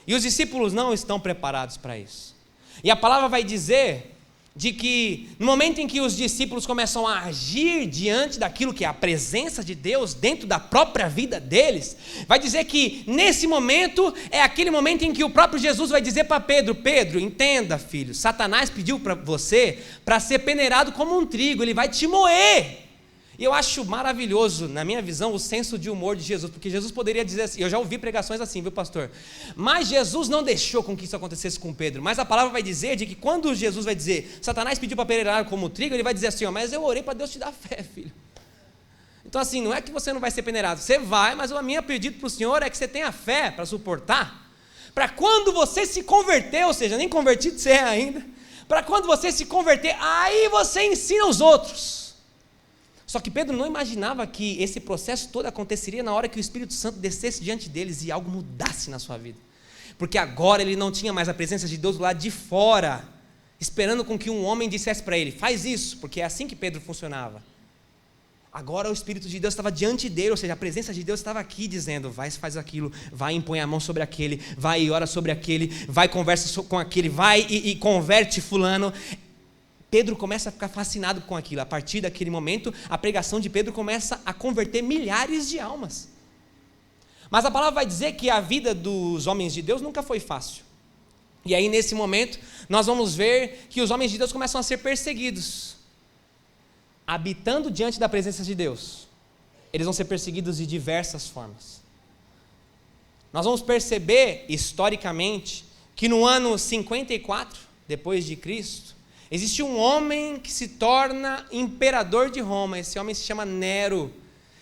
E os discípulos não estão preparados para isso. E a palavra vai dizer de que no momento em que os discípulos começam a agir diante daquilo que é a presença de Deus dentro da própria vida deles, vai dizer que nesse momento é aquele momento em que o próprio Jesus vai dizer para Pedro: Pedro, entenda, filho, Satanás pediu para você para ser peneirado como um trigo, ele vai te moer. E eu acho maravilhoso, na minha visão, o senso de humor de Jesus, porque Jesus poderia dizer assim, eu já ouvi pregações assim, viu, pastor? Mas Jesus não deixou com que isso acontecesse com Pedro, mas a palavra vai dizer de que quando Jesus vai dizer, Satanás pediu para peneirar como trigo, ele vai dizer assim, mas eu orei para Deus te dar fé, filho. Então assim, não é que você não vai ser peneirado, você vai, mas o meu pedido para o Senhor é que você tenha fé para suportar, para quando você se converter, ou seja, nem convertido você é ainda, para quando você se converter, aí você ensina os outros. Só que Pedro não imaginava que esse processo todo aconteceria na hora que o Espírito Santo descesse diante deles e algo mudasse na sua vida. Porque agora ele não tinha mais a presença de Deus do lado de fora, esperando com que um homem dissesse para ele, faz isso, porque é assim que Pedro funcionava. Agora o Espírito de Deus estava diante dele, ou seja, a presença de Deus estava aqui dizendo, vai, faz aquilo, vai e põe a mão sobre aquele, vai e ora sobre aquele, vai e conversa com aquele, vai e converte fulano. Pedro começa a ficar fascinado com aquilo. A partir daquele momento, a pregação de Pedro começa a converter milhares de almas. Mas a palavra vai dizer que a vida dos homens de Deus nunca foi fácil. E aí, nesse momento, nós vamos ver que os homens de Deus começam a ser perseguidos. Habitando diante da presença de Deus, eles vão ser perseguidos de diversas formas. Nós vamos perceber, historicamente, que no ano 54, depois de Cristo, existe um homem que se torna imperador de Roma. Esse homem se chama Nero.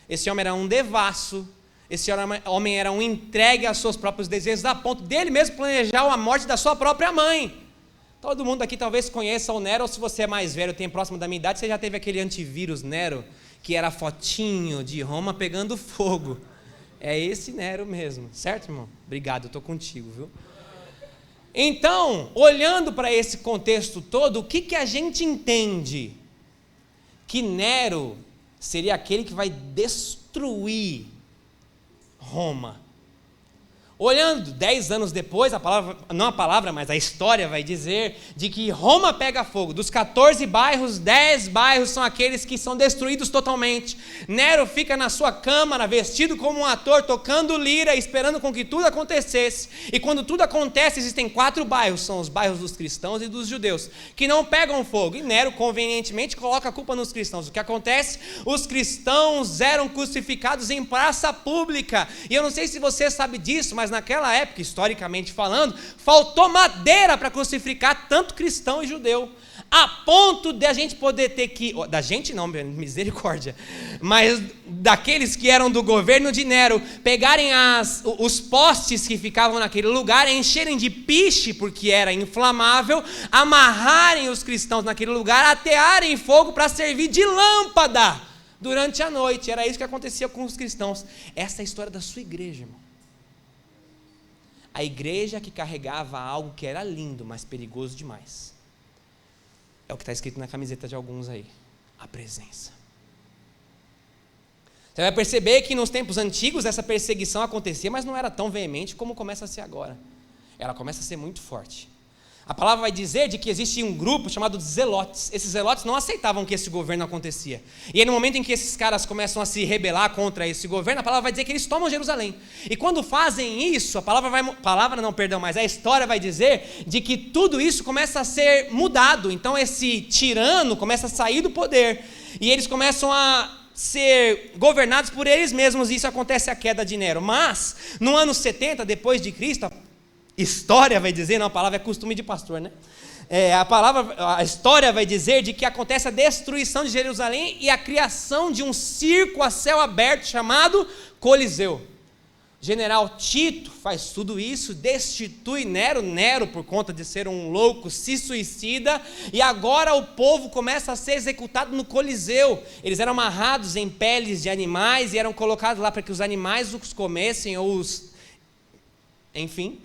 Esse homem era um devasso. Esse homem era um entregue aos seus próprios desejos, a ponto dele mesmo planejar a morte da sua própria mãe. Todo mundo aqui talvez conheça o Nero, ou se você é mais velho, tem próximo da minha idade, você já teve aquele antivírus Nero, que era a fotinho de Roma pegando fogo. É esse Nero mesmo, certo, irmão? Obrigado, eu estou contigo, viu? Então, olhando para esse contexto todo, o que a gente entende? Que Nero seria aquele que vai destruir Roma. Olhando 10 anos depois, mas a história vai dizer de que Roma pega fogo. Dos 14 bairros, 10 bairros são aqueles que são destruídos totalmente. Nero fica na sua câmara, vestido como um ator, tocando lira, esperando com que tudo acontecesse. E quando tudo acontece, existem 4 bairros, são os bairros dos cristãos e dos judeus, que não pegam fogo. E Nero, convenientemente, coloca a culpa nos cristãos. O que acontece? Os cristãos eram crucificados em praça pública. E eu não sei se você sabe disso, mas naquela época, historicamente falando, faltou madeira para crucificar tanto cristão e judeu, a ponto de a gente poder ter que, da gente não, misericórdia, mas daqueles que eram do governo de Nero, pegarem os postes que ficavam naquele lugar, encherem de piche, porque era inflamável, amarrarem os cristãos naquele lugar, atearem fogo para servir de lâmpada durante a noite. Era isso que acontecia com os cristãos. Essa é a história da sua igreja, irmão. A igreja que carregava algo que era lindo, mas perigoso demais. É o que está escrito na camiseta de alguns aí. A presença. Você vai perceber que nos tempos antigos essa perseguição acontecia, mas não era tão veemente como começa a ser agora. Ela começa a ser muito forte. A palavra vai dizer de que existe um grupo chamado de zelotes. Esses zelotes não aceitavam que esse governo acontecia. E aí no momento em que esses caras começam a se rebelar contra esse governo, a palavra vai dizer que eles tomam Jerusalém. E quando fazem isso, a história vai dizer de que tudo isso começa a ser mudado. Então esse tirano começa a sair do poder. E eles começam a ser governados por eles mesmos. E isso acontece a queda de Nero. Mas, no ano 70, depois de Cristo, história vai dizer, não, a palavra é costume de pastor, né? A história vai dizer de que acontece a destruição de Jerusalém e a criação de um circo a céu aberto chamado Coliseu. General Tito faz tudo isso, destitui Nero. Nero, por conta de ser um louco, se suicida, e agora o povo começa a ser executado no Coliseu. Eles eram amarrados em peles de animais e eram colocados lá para que os animais os comessem, ou enfim.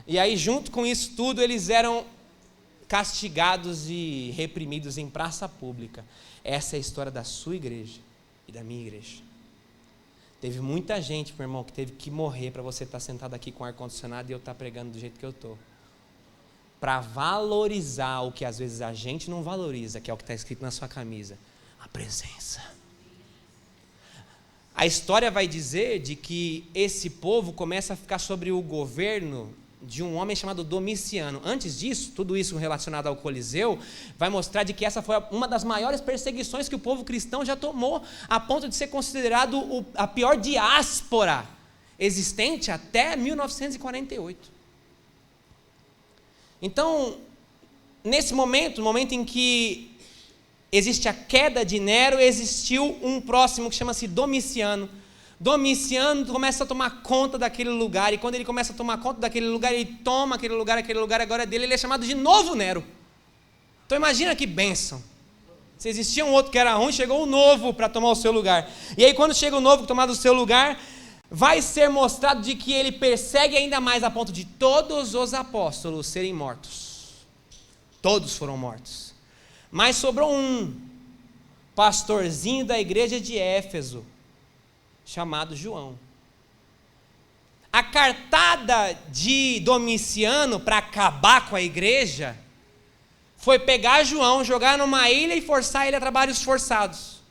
E aí, junto com isso tudo, eles eram castigados e reprimidos em praça pública. Essa é a história da sua igreja e da minha igreja. Teve muita gente, meu irmão, que teve que morrer para você estar sentado aqui com ar-condicionado e eu estar pregando do jeito que eu estou. para valorizar o que às vezes a gente não valoriza, que é o que está escrito na sua camisa: a presença. A história vai dizer de que esse povo começa a ficar sobre o governo de um homem chamado Domiciano. Antes disso, tudo isso relacionado ao Coliseu, vai mostrar de que essa foi uma das maiores perseguições que o povo cristão já tomou, a ponto de ser considerado a pior diáspora existente até 1948. Então, nesse momento, no momento em que existe a queda de Nero, existiu um próximo que chama-se Domiciano. Domiciano começa a tomar conta daquele lugar, e quando ele começa a tomar conta daquele lugar, ele toma aquele lugar agora é dele, ele é chamado de Novo Nero. Então imagina que bênção. Se existia um outro que era ruim, chegou o novo para tomar o seu lugar. E aí quando chega o novo tomar o seu lugar, vai ser mostrado de que ele persegue ainda mais, a ponto de todos os apóstolos serem mortos. Todos foram mortos. Mas sobrou um pastorzinho da igreja de Éfeso, chamado João. A cartada de Domiciano para acabar com a igreja foi pegar João, jogar numa ilha e forçar ele a trabalhos forçados.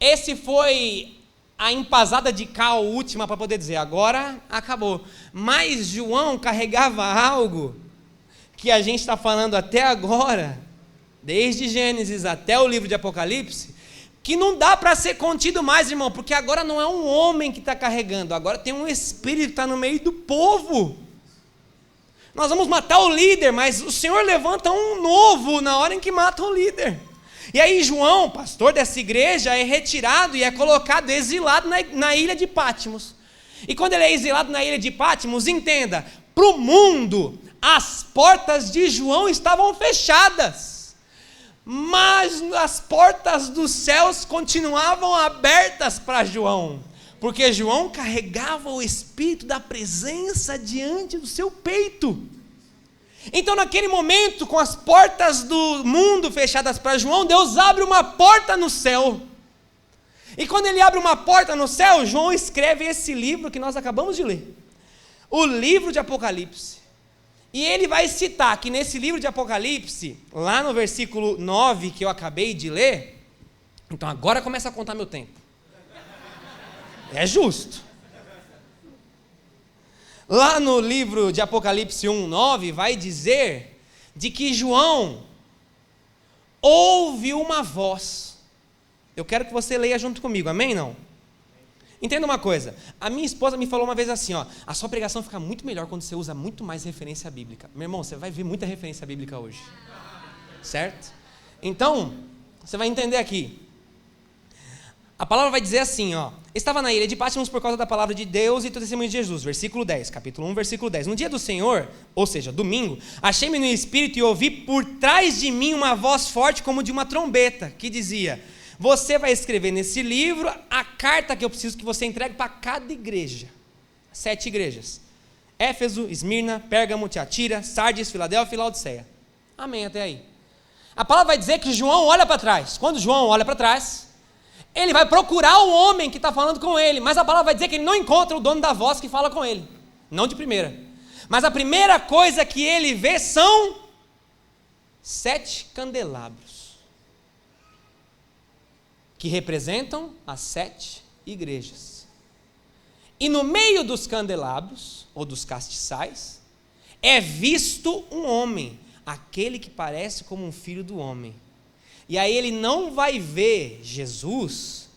Esse foi a empazada de cal última para poder dizer: agora acabou. Mas João carregava algo que a gente está falando até agora, desde Gênesis até o livro de Apocalipse, que não dá para ser contido mais, irmão, porque agora não é um homem que está carregando, agora tem um espírito que está no meio do povo. Nós vamos matar o líder, mas o Senhor levanta um novo na hora em que mata o líder. E aí João, pastor dessa igreja, é retirado e é colocado, exilado na ilha de Patmos. E quando ele é exilado na ilha de Patmos, entenda, para o mundo, as portas de João estavam fechadas, mas as portas dos céus continuavam abertas para João, porque João carregava o Espírito da presença diante do seu peito. Então naquele momento, com as portas do mundo fechadas para João, Deus abre uma porta no céu. E quando ele abre uma porta no céu, João escreve esse livro que nós acabamos de ler, o livro de Apocalipse. E ele vai citar que nesse livro de Apocalipse, lá no versículo 9 que eu acabei de ler, então agora começa a contar meu tempo. É justo. Lá no livro de Apocalipse 1:9 vai dizer de que João ouve uma voz. Eu quero que você leia junto comigo, amém? Não? Entenda uma coisa, a minha esposa me falou uma vez assim, ó: a sua pregação fica muito melhor quando você usa muito mais referência bíblica. Meu irmão, você vai ver muita referência bíblica hoje, certo? Então, você vai entender aqui. A palavra vai dizer assim, ó: estava na ilha de Patmos por causa da palavra de Deus e do testemunho de Jesus, versículo 10, capítulo 1, versículo 10. No dia do Senhor, ou seja, domingo, achei-me no Espírito e ouvi por trás de mim uma voz forte como de uma trombeta, que dizia: você vai escrever nesse livro a carta que eu preciso que você entregue para cada igreja. 7 igrejas: Éfeso, Esmirna, Pérgamo, Tiatira, Sardes, Filadélfia e Laodiceia. Amém até aí. A palavra vai dizer que João olha para trás. Quando João olha para trás, ele vai procurar o homem que está falando com ele, mas a palavra vai dizer que ele não encontra o dono da voz que fala com ele. Não de primeira. Mas a primeira coisa que ele vê são 7 candelabros, que representam as 7 igrejas. E no meio dos candelabros, ou dos castiçais, é visto um homem, aquele que parece como um filho do homem. E aí ele não vai ver Jesus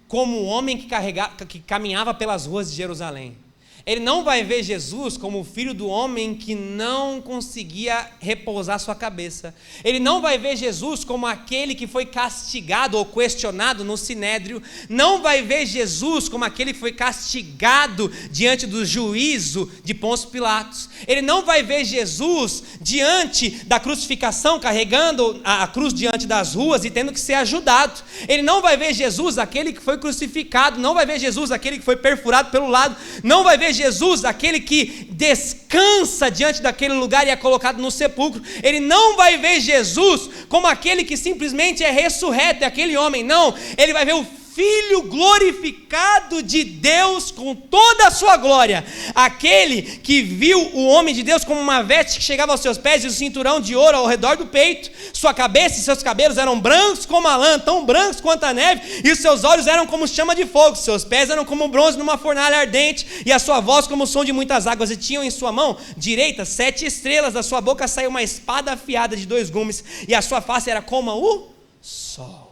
como o homem que caminhava pelas ruas de Jerusalém. Ele não vai ver Jesus como o filho do homem que não conseguia repousar sua cabeça. Ele não vai ver Jesus como aquele que foi castigado ou questionado no Sinédrio. Não vai ver Jesus como aquele que foi castigado diante do juízo de Pôncio Pilatos. Ele não vai ver Jesus diante da crucificação, carregando a cruz diante das ruas e tendo que ser ajudado. Ele não vai ver Jesus, aquele que foi crucificado. Não vai ver Jesus, aquele que foi perfurado pelo lado. Não vai ver Jesus, aquele que descansa diante daquele lugar e é colocado no sepulcro. Ele não vai ver Jesus como aquele que simplesmente é ressurreto, é aquele homem. Não, ele vai ver o Filho glorificado de Deus com toda a sua glória, aquele que viu o homem de Deus como uma veste que chegava aos seus pés e o cinturão de ouro ao redor do peito, sua cabeça e seus cabelos eram brancos como a lã, tão brancos quanto a neve, e os seus olhos eram como chama de fogo, seus pés eram como bronze numa fornalha ardente, e a sua voz como o som de muitas águas, e tinham em sua mão direita 7 estrelas, da sua boca saiu uma espada afiada de 2 gumes, e a sua face era como o sol,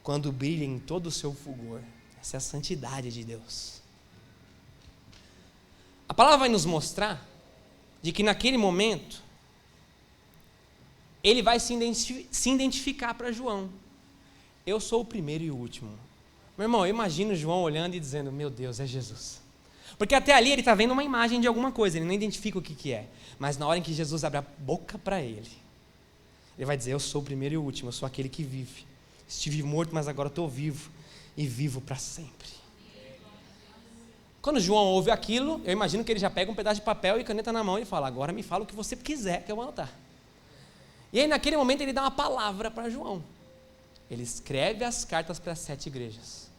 quando brilha em todo o seu fulgor. Essa é a santidade de Deus. A palavra vai nos mostrar de que naquele momento ele vai se identificar para João. Eu sou o primeiro e o último. Meu irmão, eu imagino João olhando e dizendo, meu Deus, é Jesus. Porque até ali ele está vendo uma imagem de alguma coisa, ele não identifica o que é. Mas na hora em que Jesus abre a boca para ele vai dizer, eu sou o primeiro e o último, eu sou aquele que vive. Estive morto, mas agora estou vivo, e vivo para sempre. Quando João ouve aquilo, eu imagino que ele já pega um pedaço de papel e caneta na mão e fala, agora me fala o que você quiser que eu vou anotar. E aí naquele momento ele dá uma palavra para João. Ele escreve as cartas para as 7 igrejas.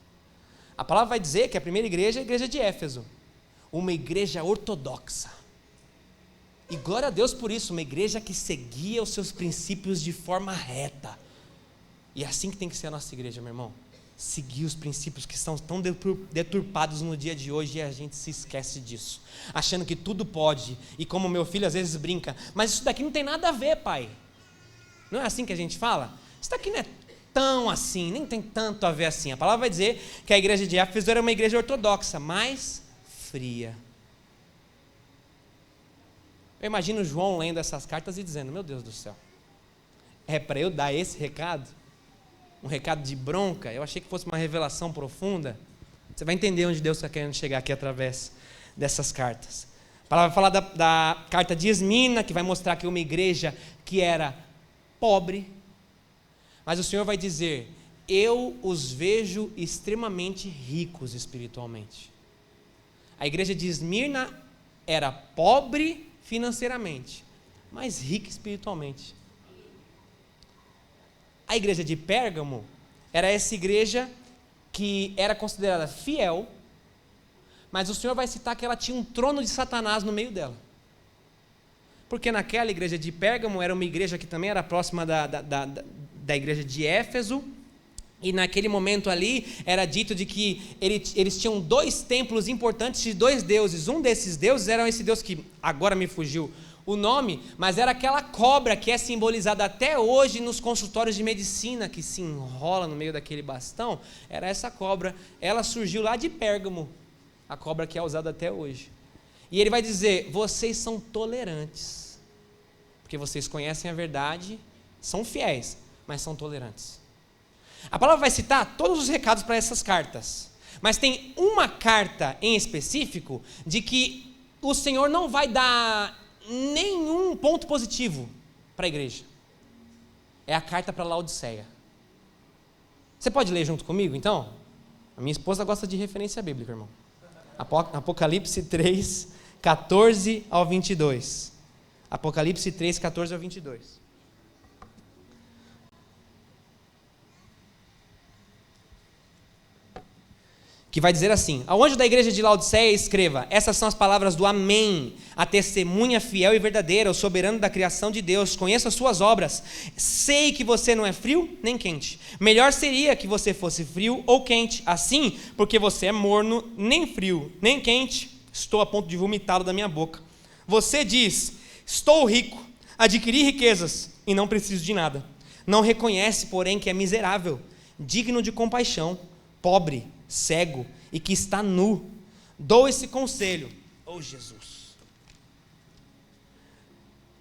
A palavra vai dizer que a primeira igreja é a igreja de Éfeso, uma igreja ortodoxa. E glória a Deus por isso, uma igreja que seguia os seus princípios de forma reta. E é assim que tem que ser a nossa igreja, meu irmão. Seguir os princípios que estão tão deturpados no dia de hoje, e a gente se esquece disso, achando que tudo pode, e como meu filho às vezes brinca, mas isso daqui não tem nada a ver, pai. Não é assim que a gente fala? Isso daqui não é tão assim, nem tem tanto a ver assim. A palavra vai dizer que a igreja de Éfeso era uma igreja ortodoxa, mais fria. Eu imagino João lendo essas cartas e dizendo, meu Deus do céu, é para eu dar esse recado? Um recado de bronca? Eu achei que fosse uma revelação profunda. Você vai entender onde Deus está querendo chegar aqui através dessas cartas. A palavra vai falar da carta de Esmina, que vai mostrar que uma igreja que era pobre, mas o Senhor vai dizer, eu os vejo extremamente ricos espiritualmente. A igreja de Esmirna era pobre financeiramente, mas rica espiritualmente. A igreja de Pérgamo era essa igreja que era considerada fiel, mas o Senhor vai citar que ela tinha um trono de Satanás no meio dela. Porque naquela igreja de Pérgamo era uma igreja que também era próxima da igreja de Éfeso, e naquele momento ali era dito de que eles tinham 2 templos importantes de 2 deuses. Um desses deuses era esse Deus que agora me fugiu o nome, mas era aquela cobra que é simbolizada até hoje nos consultórios de medicina, que se enrola no meio daquele bastão. Era essa cobra, ela surgiu lá de Pérgamo, a cobra que é usada até hoje. E ele vai dizer, vocês são tolerantes, porque vocês conhecem a verdade, são fiéis, mas são tolerantes. A palavra vai citar todos os recados para essas cartas, mas tem uma carta em específico de que o Senhor não vai dar nenhum ponto positivo para a igreja. É a carta para Laodiceia. Você pode ler junto comigo, então? A minha esposa gosta de referência bíblica, irmão. Apocalipse 3, 14 ao 22. Apocalipse 3, 14 ao 22. Que vai dizer assim, ao anjo da igreja de Laodiceia escreva, essas são as palavras do Amém, a testemunha fiel e verdadeira, o soberano da criação de Deus, conheço as suas obras, sei que você não é frio nem quente, melhor seria que você fosse frio ou quente, assim, porque você é morno, nem frio, nem quente, estou a ponto de vomitá-lo da minha boca. Você diz, estou rico, adquiri riquezas e não preciso de nada, não reconhece, porém, que é miserável, digno de compaixão, pobre, cego e que está nu. Dou esse conselho, Jesus.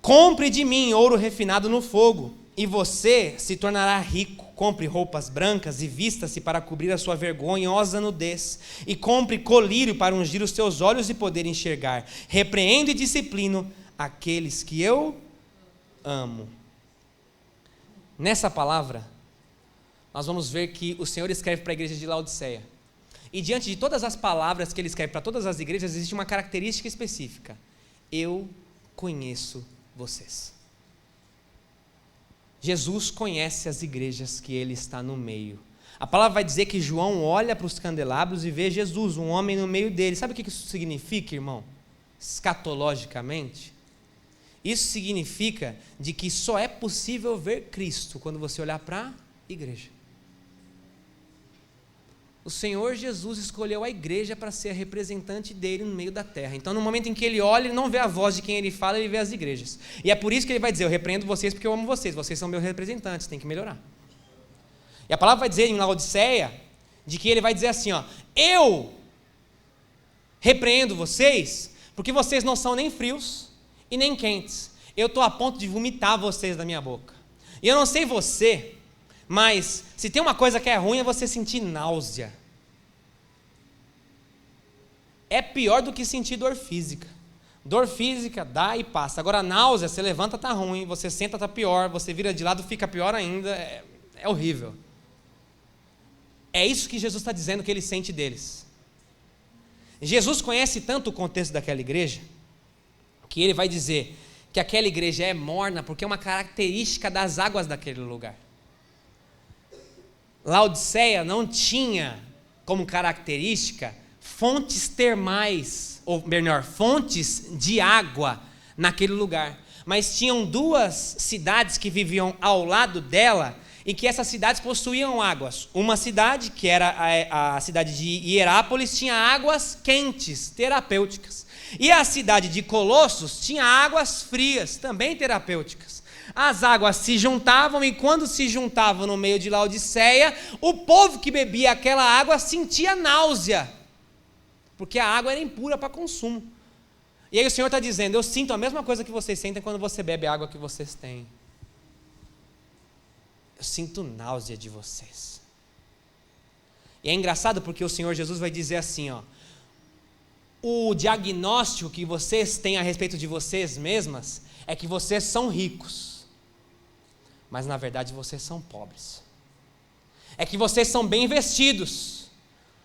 Compre de mim ouro refinado no fogo, e você se tornará rico. Compre roupas brancas e vista-se para cobrir a sua vergonhosa nudez, e compre colírio para ungir os seus olhos e poder enxergar. Repreendo e disciplino aqueles que eu amo. Nessa palavra, nós vamos ver que o Senhor escreve para a igreja de Laodiceia. E diante de todas as palavras que ele escreve para todas as igrejas, existe uma característica específica. Eu conheço vocês. Jesus conhece as igrejas que ele está no meio. A palavra vai dizer que João olha para os candelabros e vê Jesus, um homem no meio deles. Sabe o que isso significa, irmão? Escatologicamente. Isso significa de que só é possível ver Cristo quando você olhar para a igreja. O Senhor Jesus escolheu a igreja para ser a representante dele no meio da terra. Então, no momento em que ele olha, ele não vê a voz de quem ele fala, ele vê as igrejas. E é por isso que ele vai dizer: eu repreendo vocês porque eu amo vocês, vocês são meus representantes, tem que melhorar. E a palavra vai dizer em Laodiceia, de que ele vai dizer assim, ó: eu repreendo vocês porque vocês não são nem frios e nem quentes. Eu estou a ponto de vomitar vocês da minha boca. E eu não sei você, mas se tem uma coisa que é ruim é você sentir náusea. É pior do que sentir dor física. Dor física dá e passa. Agora náusea, você levanta, tá ruim, você senta, tá pior, você vira de lado, fica pior ainda. É horrível. É isso que Jesus está dizendo que ele sente deles. Jesus conhece tanto o contexto daquela igreja, que ele vai dizer que aquela igreja é morna porque é uma característica das águas daquele lugar. Laodiceia não tinha como característica fontes termais, ou melhor, fontes de água naquele lugar, mas tinham duas cidades que viviam ao lado dela, e que essas cidades possuíam águas. Uma cidade, que era a cidade de Hierápolis, tinha águas quentes, terapêuticas. E a cidade de Colossos tinha águas frias, também terapêuticas. As águas se juntavam, e quando se juntavam no meio de Laodiceia, o povo que bebia aquela água sentia náusea, porque a água era impura para consumo. E aí o Senhor está dizendo: eu sinto a mesma coisa que vocês sentem quando você bebe a água que vocês têm. Eu sinto náusea de vocês. E é engraçado porque o Senhor Jesus vai dizer assim, ó: o diagnóstico que vocês têm a respeito de vocês mesmas é que vocês são ricos, mas na verdade vocês são pobres. É que vocês são bem vestidos,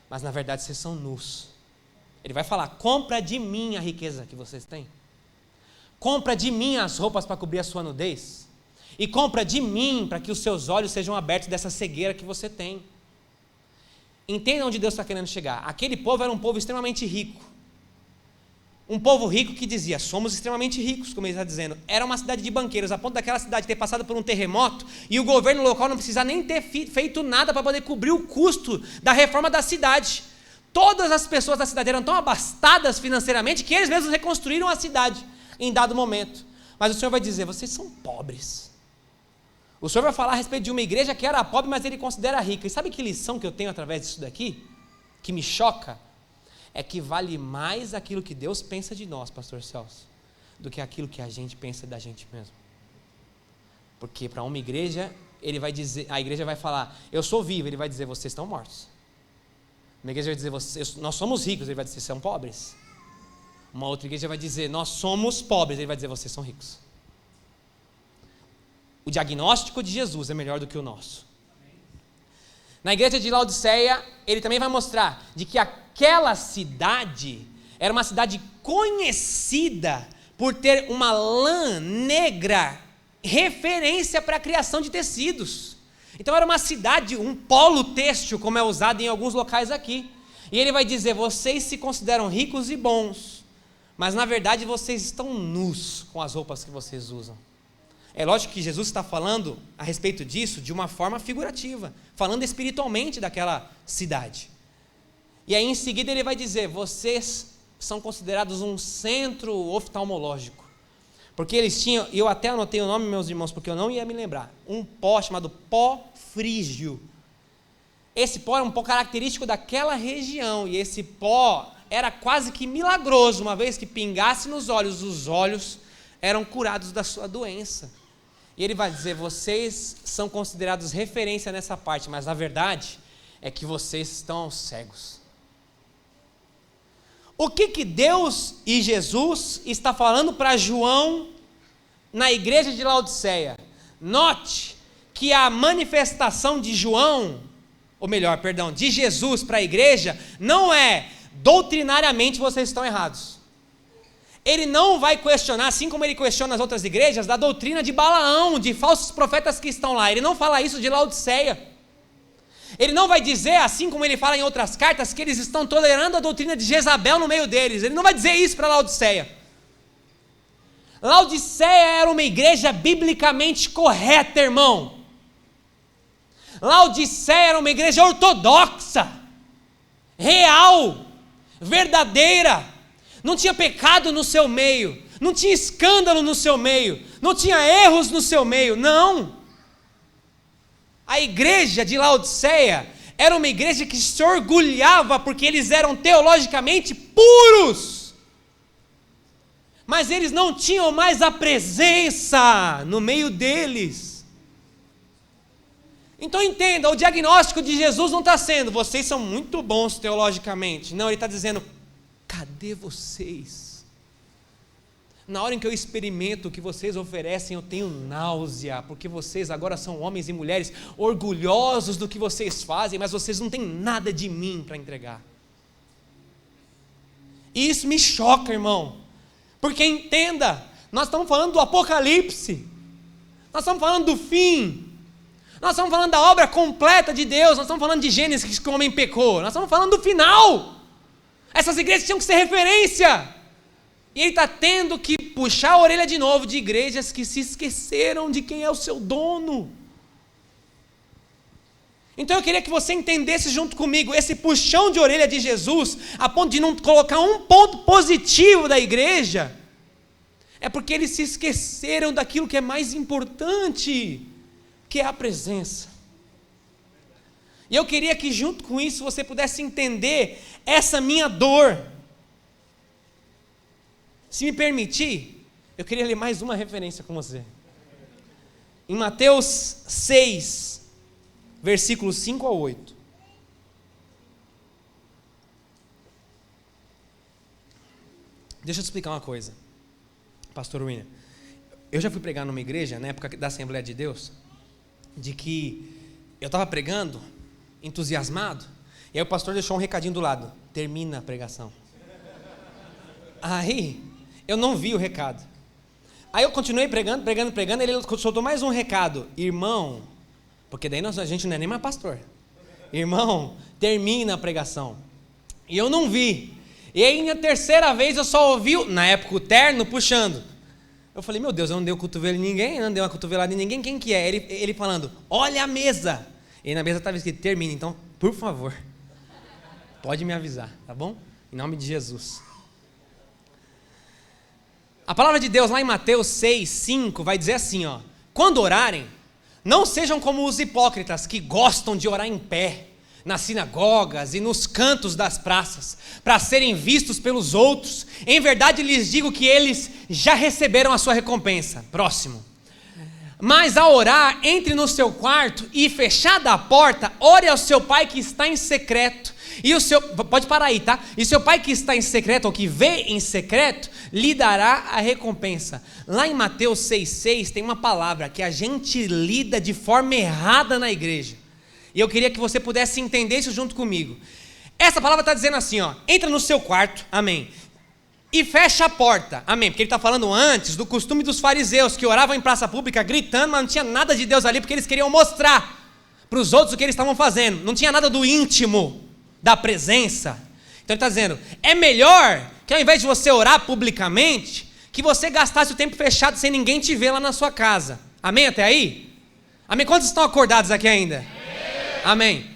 mas na verdade vocês são nus. Ele vai falar: compra de mim a riqueza que vocês têm. Compra de mim as roupas para cobrir a sua nudez. E compra de mim para que os seus olhos sejam abertos dessa cegueira que você tem. Entenda onde Deus está querendo chegar. Aquele povo era um povo extremamente rico. Um povo rico que dizia: somos extremamente ricos, como ele está dizendo. Era uma cidade de banqueiros, a ponto daquela cidade ter passado por um terremoto e o governo local não precisar nem ter feito nada para poder cobrir o custo da reforma da cidade. Todas as pessoas da cidade eram tão abastadas financeiramente que eles mesmos reconstruíram a cidade em dado momento. Mas o Senhor vai dizer: vocês são pobres. O Senhor vai falar a respeito de uma igreja que era pobre, mas ele considera rica. E sabe que lição que eu tenho através disso daqui? Que me choca? É que vale mais aquilo que Deus pensa de nós, pastor Celso, do que aquilo que a gente pensa da gente mesmo. Porque para uma igreja, ele vai dizer, a igreja vai falar: eu sou vivo. Ele vai dizer: vocês estão mortos. Uma igreja vai dizer: nós somos ricos. Ele vai dizer: vocês são pobres. Uma outra igreja vai dizer: nós somos pobres. Ele vai dizer: vocês são ricos. O diagnóstico de Jesus é melhor do que o nosso. Na igreja de Laodiceia, ele também vai mostrar de que aquela cidade era uma cidade conhecida por ter uma lã negra, referência para a criação de tecidos. Então era uma cidade, um polo têxtil, como é usado em alguns locais aqui. E ele vai dizer: vocês se consideram ricos e bons, mas na verdade vocês estão nus com as roupas que vocês usam. É lógico que Jesus está falando a respeito disso de uma forma figurativa, falando espiritualmente daquela cidade. E aí em seguida ele vai dizer: vocês são considerados um centro oftalmológico. Porque eles tinham, eu até anotei o nome, meus irmãos, porque eu não ia me lembrar, um pó chamado pó frígio. Esse pó era um pó característico daquela região, e esse pó era quase que milagroso, uma vez que pingasse nos olhos, os olhos eram curados da sua doença. E ele vai dizer: vocês são considerados referência nessa parte, mas na verdade é que vocês estão cegos. O que Deus e Jesus está falando para João na igreja de Laodiceia? Note que a manifestação de João, ou melhor, perdão, de Jesus para a igreja, não é doutrinariamente vocês estão errados. Ele não vai questionar, assim como ele questiona as outras igrejas, da doutrina de Balaão, de falsos profetas que estão lá. Ele não fala isso de Laodiceia. Ele não vai dizer, assim como ele fala em outras cartas, que eles estão tolerando a doutrina de Jezabel no meio deles. Ele não vai dizer isso para Laodiceia. Laodiceia era uma igreja biblicamente correta, irmão. Laodiceia era uma igreja ortodoxa, real, verdadeira. Não tinha pecado no seu meio, não tinha escândalo no seu meio, não tinha erros no seu meio, não. A igreja de Laodiceia era uma igreja que se orgulhava porque eles eram teologicamente puros, mas eles não tinham mais a presença no meio deles. Então entenda, o diagnóstico de Jesus não está sendo, vocês são muito bons teologicamente. Não, ele está dizendo, cadê vocês? Na hora em que eu experimento o que vocês oferecem, eu tenho náusea, porque vocês agora são homens e mulheres orgulhosos do que vocês fazem, mas vocês não têm nada de mim para entregar. E isso me choca, irmão, porque entenda, nós estamos falando do Apocalipse, nós estamos falando do fim, nós estamos falando da obra completa de Deus, nós estamos falando de Gênesis que o homem pecou, nós estamos falando do final. Essas igrejas tinham que ser referência. E ele está tendo que puxar a orelha de novo de igrejas que se esqueceram de quem é o seu dono. Então eu queria que você entendesse junto comigo esse puxão de orelha de Jesus, a ponto de não colocar um ponto positivo da igreja, é porque eles se esqueceram daquilo que é mais importante, que é a presença. E eu queria que junto com isso você pudesse entender essa minha dor. Se me permitir, eu queria ler mais uma referência com você. Em Mateus 6, versículos 5 a 8. Deixa eu te explicar uma coisa, pastor William. Eu já fui pregar numa igreja, na época da Assembleia de Deus, de que eu estava pregando, entusiasmado, e aí o pastor deixou um recadinho do lado, termina a pregação. Aí, eu não vi o recado. Aí eu continuei pregando, ele soltou mais um recado, irmão, porque daí a gente não é nem mais pastor, irmão, termina a pregação. E eu não vi, e aí na terceira vez eu só ouvi, na época o terno puxando. Eu falei, meu Deus, eu não dei o cotovelo em ninguém, eu não dei uma cotovelada em ninguém, quem que é? Ele falando, olha a mesa. E na mesa estava escrito, termina, então, por favor, pode me avisar, tá bom? Em nome de Jesus. A palavra de Deus lá em Mateus 6, 5 vai dizer assim, ó, quando orarem, não sejam como os hipócritas que gostam de orar em pé, nas sinagogas e nos cantos das praças, para serem vistos pelos outros. Em verdade lhes digo que eles já receberam a sua recompensa. Próximo. Mas ao orar, entre no seu quarto e fechada a porta, ore ao seu pai que está em secreto. E o seu, pode parar aí, tá? E seu pai que está em secreto, ou que vê em secreto, lhe dará a recompensa. Lá em Mateus 6,6 tem uma palavra que a gente lida de forma errada na igreja. E eu queria que você pudesse entender isso junto comigo. Essa palavra está dizendo assim, ó, entra no seu quarto, amém, e fecha a porta, amém, porque ele está falando antes do costume dos fariseus, que oravam em praça pública gritando, mas não tinha nada de Deus ali, porque eles queriam mostrar para os outros o que eles estavam fazendo, não tinha nada do íntimo, da presença. Então ele está dizendo, é melhor que ao invés de você orar publicamente, que você gastasse o tempo fechado sem ninguém te ver lá na sua casa, amém até aí? Amém, quantos estão acordados aqui ainda? Amém.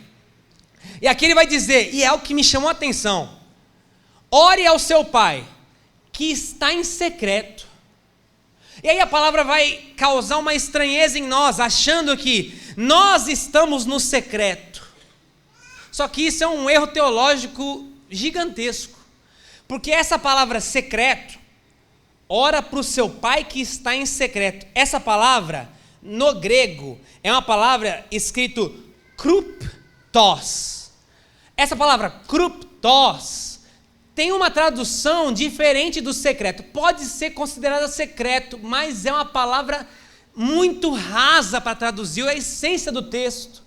E aqui ele vai dizer, e é o que me chamou a atenção, ore ao seu pai, que está em secreto. E aí a palavra vai causar uma estranheza em nós, achando que nós estamos no secreto. Só que isso é um erro teológico gigantesco, porque essa palavra secreto, ora para o seu pai que está em secreto, essa palavra, no grego, é uma palavra escrito kruptos. Essa palavra kruptos tem uma tradução diferente do secreto. Pode ser considerada secreto, mas é uma palavra muito rasa para traduzir a essência do texto.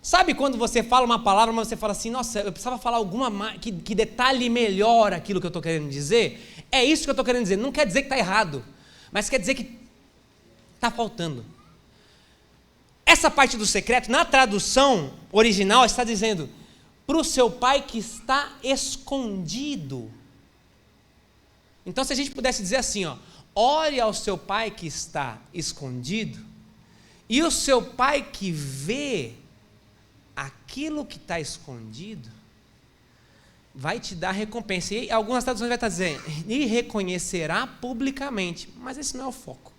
Sabe quando você fala uma palavra, mas você fala assim, nossa, eu precisava falar alguma que detalhe melhor aquilo que eu estou querendo dizer? É isso que eu estou querendo dizer. Não quer dizer que está errado, mas quer dizer que está faltando. Essa parte do secreto, na tradução original, está dizendo, para o seu pai que está escondido. Então, se a gente pudesse dizer assim, ó, ore ao seu pai que está escondido, e o seu pai que vê aquilo que está escondido, vai te dar recompensa. E algumas traduções vai estar dizendo, e reconhecerá publicamente, mas esse não é o foco.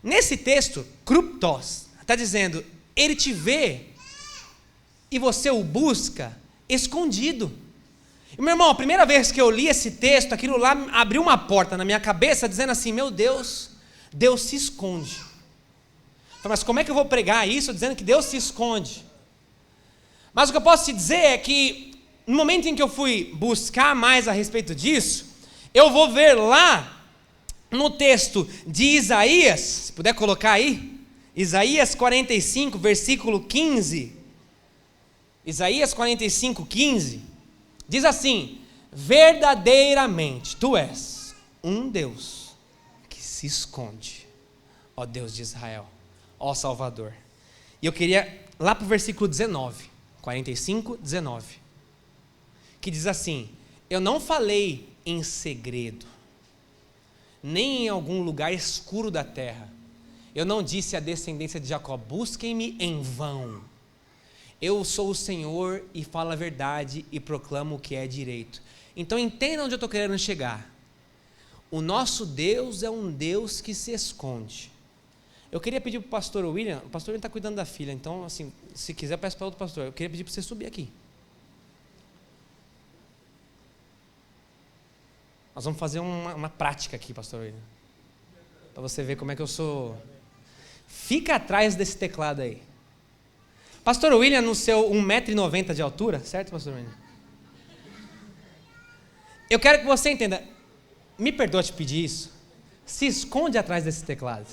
Nesse texto, kruptos, está dizendo, ele te vê e você o busca escondido. E, meu irmão, a primeira vez que eu li esse texto, aquilo lá abriu uma porta na minha cabeça, dizendo assim, meu Deus, Deus se esconde. Mas como é que eu vou pregar isso dizendo que Deus se esconde? Mas o que eu posso te dizer é que, no momento em que eu fui buscar mais a respeito disso, eu vou ver lá, no texto de Isaías, se puder colocar aí, Isaías 45, versículo 15. Isaías 45, 15. Diz assim, verdadeiramente tu és um Deus que se esconde, ó Deus de Israel, ó Salvador. E eu queria, lá para o versículo 19, 45, 19, que diz assim, eu não falei em segredo, nem em algum lugar escuro da terra. Eu não disse à descendência de Jacó, busquem-me em vão. Eu sou o Senhor e falo a verdade e proclamo o que é direito. Então entenda onde eu estou querendo chegar. O nosso Deus é um Deus que se esconde. Eu queria pedir para o pastor William está cuidando da filha, então assim, se quiser peço para outro pastor, eu queria pedir para você subir aqui. Nós vamos fazer uma prática aqui, pastor William, para você ver como é que eu sou. Fica atrás desse teclado aí. Pastor William, no seu 1,90 m de altura, certo, pastor William? Eu quero que você entenda, me perdoa te pedir isso, se esconde atrás desse teclado.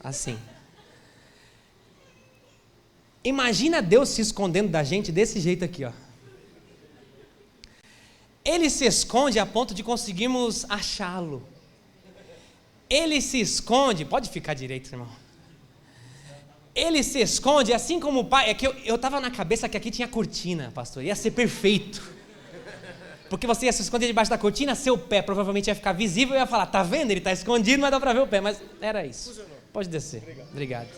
Assim. Imagina Deus se escondendo da gente desse jeito aqui, ó. Ele se esconde a ponto de conseguirmos achá-lo. Ele se esconde, pode ficar direito, irmão. Ele se esconde, assim como o pai, é que eu estava na cabeça que aqui tinha cortina, pastor, ia ser perfeito. Porque você ia se esconder debaixo da cortina, seu pé provavelmente ia ficar visível e ia falar, tá vendo? Ele está escondido, mas dá para ver o pé, mas era isso. Pode descer. Obrigado.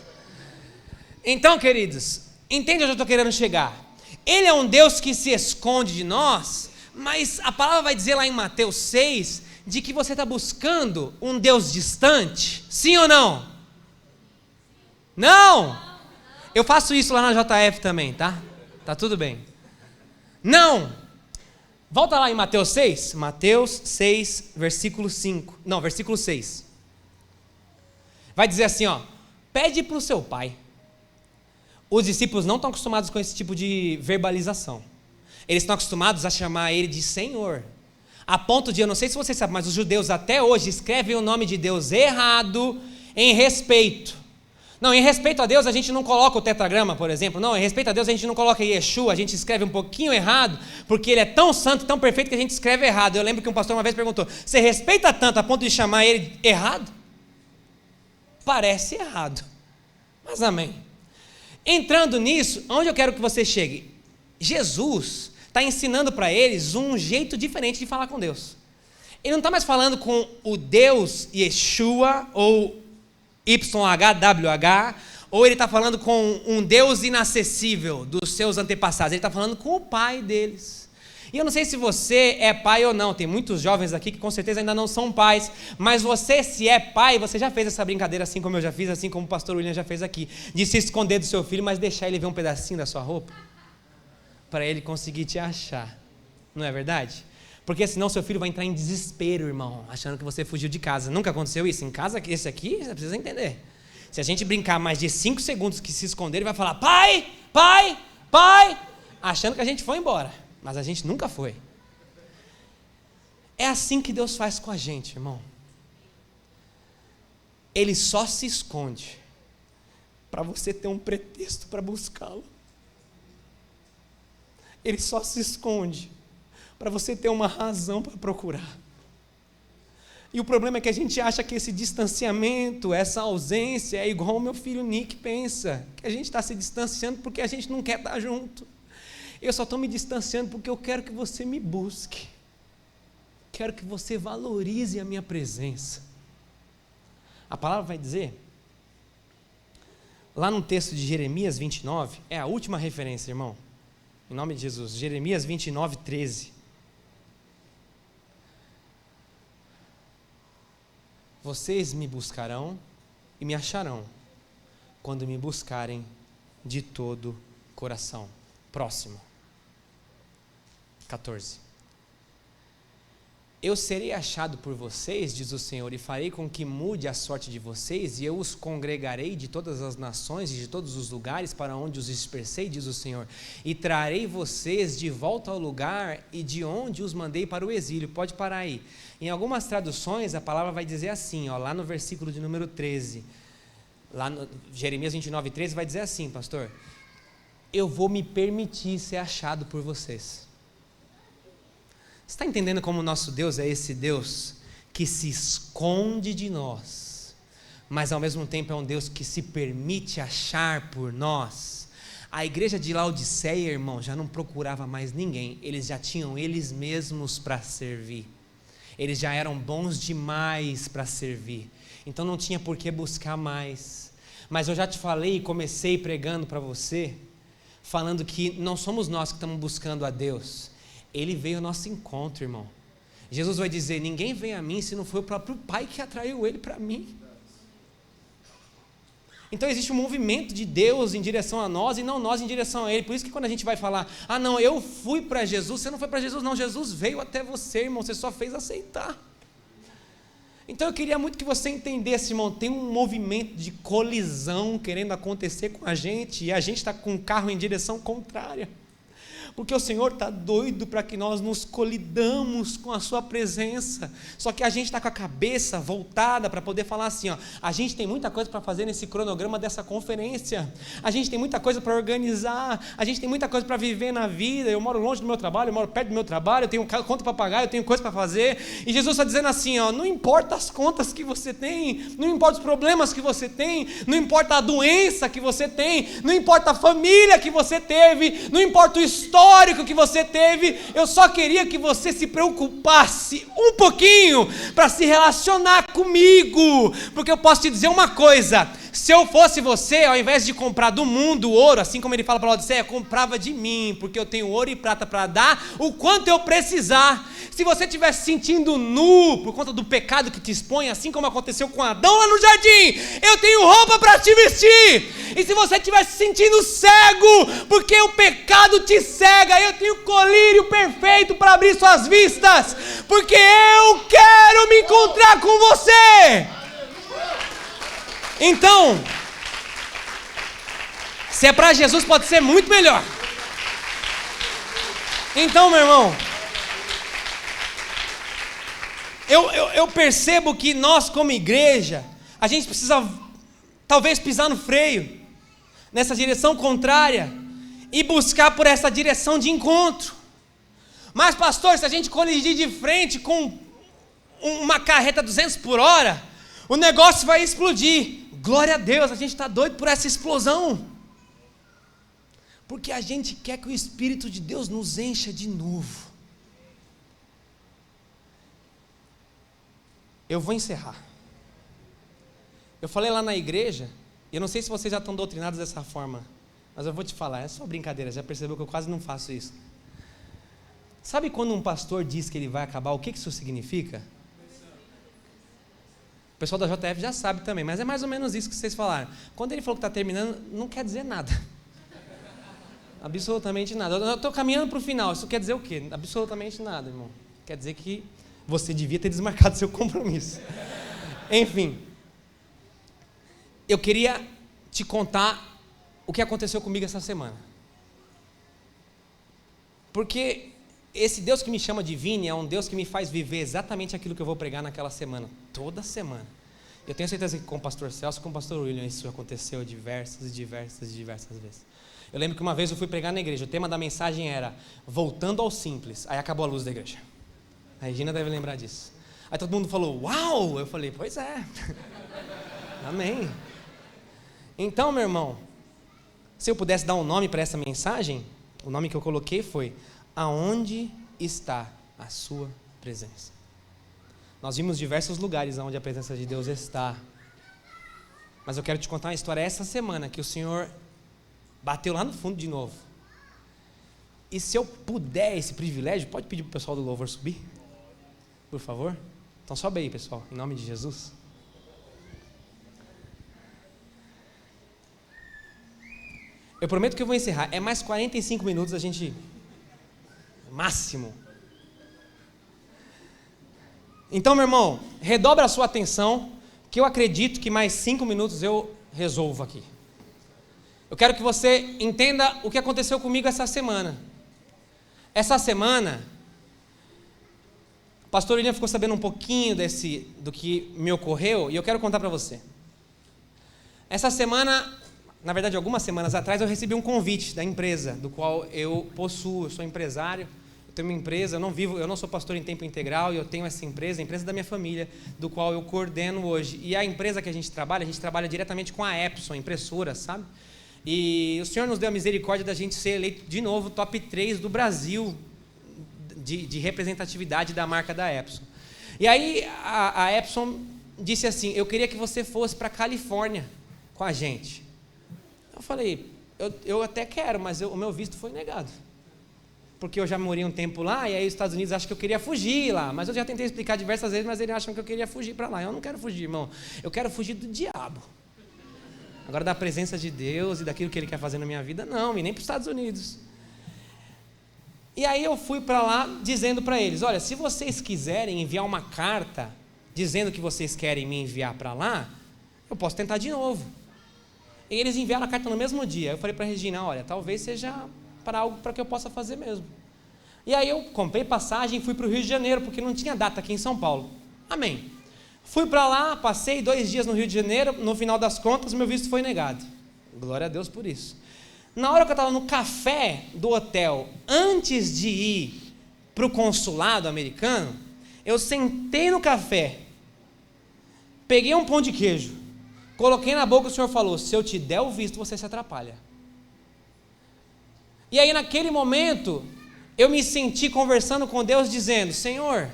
Então, queridos, entende onde eu estou querendo chegar? Ele é um Deus que se esconde de nós, mas a palavra vai dizer lá em Mateus 6, de que você está buscando um Deus distante, sim ou não? Não! Eu faço isso lá na JF também, tá? Tá tudo bem. Não! Volta lá em Mateus 6, Mateus 6, versículo 5, não, versículo 6. Vai dizer assim, ó, pede para o seu pai. Os discípulos não estão acostumados com esse tipo de verbalização. Eles estão acostumados a chamar ele de Senhor. A ponto de, eu não sei se você sabe, mas os judeus até hoje escrevem o nome de Deus errado em respeito. Não, em respeito a Deus a gente não coloca o tetragrama, por exemplo. Não, em respeito a Deus a gente não coloca Yeshua, a gente escreve um pouquinho errado, porque ele é tão santo, tão perfeito que a gente escreve errado. Eu lembro que um pastor uma vez perguntou, você respeita tanto a ponto de chamar ele errado? Parece errado, mas amém. Entrando nisso, onde eu quero que você chegue? Jesus está ensinando para eles um jeito diferente de falar com Deus. Ele não está mais falando com o Deus Yeshua, ou YHWH, ou ele está falando com um Deus inacessível dos seus antepassados. Ele está falando com o pai deles. E eu não sei se você é pai ou não, tem muitos jovens aqui que com certeza ainda não são pais, mas você, se é pai, você já fez essa brincadeira assim como eu já fiz, assim como o pastor William já fez aqui, de se esconder do seu filho, mas deixar ele ver um pedacinho da sua roupa, para ele conseguir te achar, não é verdade? Porque senão seu filho vai entrar em desespero, irmão, achando que você fugiu de casa. Nunca aconteceu isso? Em casa, esse aqui, você precisa entender. Se a gente brincar mais de 5 segundos que se esconder, ele vai falar, pai, pai, pai, achando que a gente foi embora. Mas a gente nunca foi. É assim que Deus faz com a gente, irmão. Ele só se esconde para você ter um pretexto para buscá-lo. Ele só se esconde para você ter uma razão para procurar. E o problema é que a gente acha que esse distanciamento, essa ausência é igual o meu filho Nick pensa, que a gente está se distanciando porque a gente não quer estar junto. Eu só estou me distanciando porque eu quero que você me busque. Quero que você valorize a minha presença. A palavra vai dizer, lá no texto de Jeremias 29, é a última referência, irmão, em nome de Jesus, Jeremias 29, 13. Vocês me buscarão e me acharão, quando me buscarem de todo o coração. Próximo. 14. Eu serei achado por vocês, diz o Senhor, e farei com que mude a sorte de vocês, e eu os congregarei de todas as nações e de todos os lugares para onde os dispersei, diz o Senhor, e trarei vocês de volta ao lugar e de onde os mandei para o exílio. Pode parar aí. Em algumas traduções a palavra vai dizer assim, ó, lá no versículo de número 13, lá no Jeremias 29, 13 vai dizer assim, pastor, eu vou me permitir ser achado por vocês. Você está entendendo como o nosso Deus é esse Deus que se esconde de nós, mas ao mesmo tempo é um Deus que se permite achar por nós? A igreja de Laodiceia, irmão, já não procurava mais ninguém, eles já tinham eles mesmos para servir, eles já eram bons demais para servir, então não tinha por que buscar mais. Mas eu já te falei e comecei pregando para você, falando que não somos nós que estamos buscando a Deus, Ele veio ao nosso encontro, irmão. Jesus vai dizer, ninguém vem a mim se não foi o próprio Pai que atraiu ele para mim. Então existe um movimento de Deus em direção a nós e não nós em direção a Ele. Por isso que quando a gente vai falar, ah não, eu fui para Jesus, você não foi para Jesus não, Jesus veio até você, irmão, você só fez aceitar. Então eu queria muito que você entendesse, irmão, tem um movimento de colisão querendo acontecer com a gente e a gente está com o carro em direção contrária. Porque o Senhor está doido para que nós nos colidamos com a sua presença, só que a gente está com a cabeça voltada para poder falar assim, ó, a gente tem muita coisa para fazer nesse cronograma dessa conferência, a gente tem muita coisa para organizar, a gente tem muita coisa para viver na vida, eu moro longe do meu trabalho, eu moro perto do meu trabalho, eu tenho conta para pagar, eu tenho coisa para fazer, e Jesus está dizendo assim, ó, não importa as contas que você tem, não importa os problemas que você tem, não importa a doença que você tem, não importa a família que você teve, não importa o histórico que você teve, eu só queria que você se preocupasse um pouquinho para se relacionar comigo, porque eu posso te dizer uma coisa, se eu fosse você, ao invés de comprar do mundo ouro, assim como ele fala para a Laodiceia, comprava de mim, porque eu tenho ouro e prata para dar o quanto eu precisar. Se você estiver se sentindo nu por conta do pecado que te expõe, assim como aconteceu com Adão lá no jardim, eu tenho roupa para te vestir. E se você estiver se sentindo cego porque o pecado te cega, eu tenho colírio perfeito para abrir suas vistas, porque eu quero me encontrar com você. Então, se é para Jesus, pode ser muito melhor. Então, meu irmão, eu percebo que nós como igreja, a gente precisa talvez pisar no freio, nessa direção contrária, e buscar por essa direção de encontro. Mas pastor, se a gente colidir de frente com uma carreta 200 por hora, o negócio vai explodir. Glória a Deus, a gente está doido por essa explosão, porque a gente quer que o Espírito de Deus nos encha de novo. Eu vou encerrar. Eu falei lá na igreja, eu não sei se vocês já estão doutrinados dessa forma, mas eu vou te falar, é só brincadeira, já percebeu que eu quase não faço isso. Sabe quando um pastor diz que ele vai acabar, o que isso significa? O pessoal da JF já sabe também, mas é mais ou menos isso que vocês falaram. Quando ele falou que está terminando, não quer dizer nada. Absolutamente nada. Eu estou caminhando para o final, isso quer dizer o quê? Absolutamente nada, irmão. Quer dizer que você devia ter desmarcado seu compromisso. Enfim, eu queria te contar o que aconteceu comigo essa semana. Porque esse Deus que me chama de Vini é um Deus que me faz viver exatamente aquilo que eu vou pregar naquela semana, toda semana. Eu tenho certeza que com o pastor Celso e com o pastor William isso aconteceu diversas vezes. Eu lembro que uma vez eu fui pregar na igreja, o tema da mensagem era voltando ao simples, aí acabou a luz da igreja. A Regina deve lembrar disso. Aí todo mundo falou, uau! Eu falei, pois é. Amém. Então, meu irmão, se eu pudesse dar um nome para essa mensagem, o nome que eu coloquei foi: aonde está a sua presença? Nós vimos diversos lugares onde a presença de Deus está. Mas eu quero te contar uma história essa semana que o Senhor bateu lá no fundo de novo. E se eu puder esse privilégio, pode pedir para o pessoal do louvor subir? Por favor? Então sobe aí, pessoal, em nome de Jesus. Eu prometo que eu vou encerrar. É mais 45 minutos, a gente... máximo. Então, meu irmão, redobra a sua atenção, que eu acredito que mais 5 minutos eu resolvo aqui. Eu quero que você entenda o que aconteceu comigo essa semana. Essa semana, o pastor William ficou sabendo um pouquinho do que me ocorreu, e eu quero contar para você. Essa semana, na verdade algumas semanas atrás, eu recebi um convite da empresa, do qual eu possuo, eu sou empresário, eu tenho uma empresa, eu não sou pastor em tempo integral, e eu tenho essa empresa, a empresa da minha família, do qual eu coordeno hoje. E a empresa que a gente trabalha diretamente com a Epson, impressora, sabe? E o Senhor nos deu a misericórdia da gente ser eleito de novo top 3 do Brasil de representatividade da marca da Epson. E aí a Epson disse assim: eu queria que você fosse para a Califórnia com a gente. Eu falei, eu até quero, mas o meu visto foi negado. Porque eu já morei um tempo lá, e aí os Estados Unidos acham que eu queria fugir lá. Mas eu já tentei explicar diversas vezes, mas eles acham que eu queria fugir para lá. Eu não quero fugir, irmão. Eu quero fugir do diabo. Agora, da presença de Deus e daquilo que Ele quer fazer na minha vida, não, e nem para os Estados Unidos. E aí eu fui para lá dizendo para eles: olha, se vocês quiserem enviar uma carta dizendo que vocês querem me enviar para lá, eu posso tentar de novo. E eles enviaram a carta no mesmo dia. Eu falei para a Regina: olha, talvez seja para algo para que eu possa fazer mesmo. E aí eu comprei passagem e fui para o Rio de Janeiro, porque não tinha data aqui em São Paulo. Amém. Fui para lá, passei 2 dias no Rio de Janeiro, no final das contas, meu visto foi negado. Glória a Deus por isso. Na hora que eu estava no café do hotel, antes de ir para o consulado americano, eu sentei no café, peguei um pão de queijo, coloquei na boca, o Senhor falou: se eu te der o visto, você se atrapalha. E aí naquele momento, eu me senti conversando com Deus, dizendo: Senhor,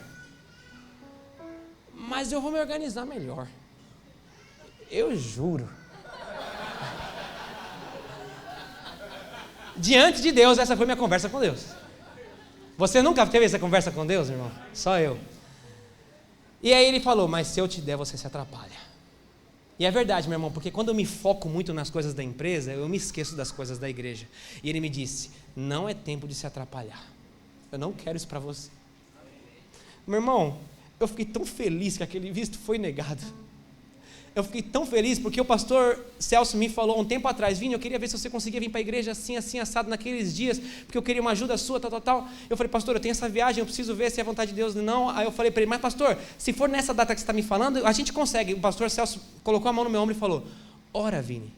mas eu vou me organizar melhor. Eu juro. Diante de Deus, essa foi minha conversa com Deus. Você nunca teve essa conversa com Deus, irmão? Só eu. E aí ele falou: mas se eu te der, você se atrapalha. E é verdade, meu irmão, porque quando eu me foco muito nas coisas da empresa, eu me esqueço das coisas da igreja. E ele me disse: não é tempo de se atrapalhar. Eu não quero isso para você. Meu irmão, eu fiquei tão feliz que aquele visto foi negado. Eu fiquei tão feliz porque o pastor Celso me falou um tempo atrás: Vini, eu queria ver se você conseguia vir para a igreja assim, assim, assado naqueles dias, porque eu queria uma ajuda sua, tal. Eu falei: pastor, eu tenho essa viagem, eu preciso ver se é a vontade de Deus. Não. Aí eu falei para ele: mas pastor, se for nessa data que você está me falando, a gente consegue. O pastor Celso colocou a mão no meu ombro e falou: ora, Vini,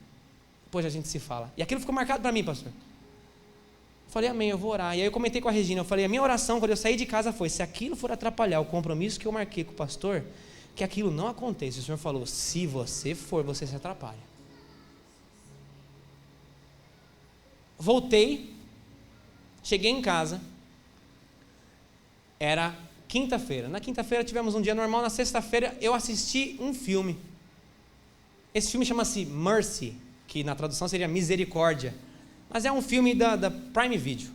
depois a gente se fala. E aquilo ficou marcado para mim, pastor. Eu falei: amém, eu vou orar. E aí eu comentei com a Regina, eu falei: a minha oração quando eu saí de casa foi: se aquilo for atrapalhar o compromisso que eu marquei com o pastor, que aquilo não aconteça. O Senhor falou: se você for, você se atrapalha. Voltei, cheguei em casa, era quinta-feira. Na quinta-feira tivemos um dia normal, na sexta-feira eu assisti um filme. Esse filme chama-se Mercy, que na tradução seria Misericórdia, mas é um filme da Prime Video.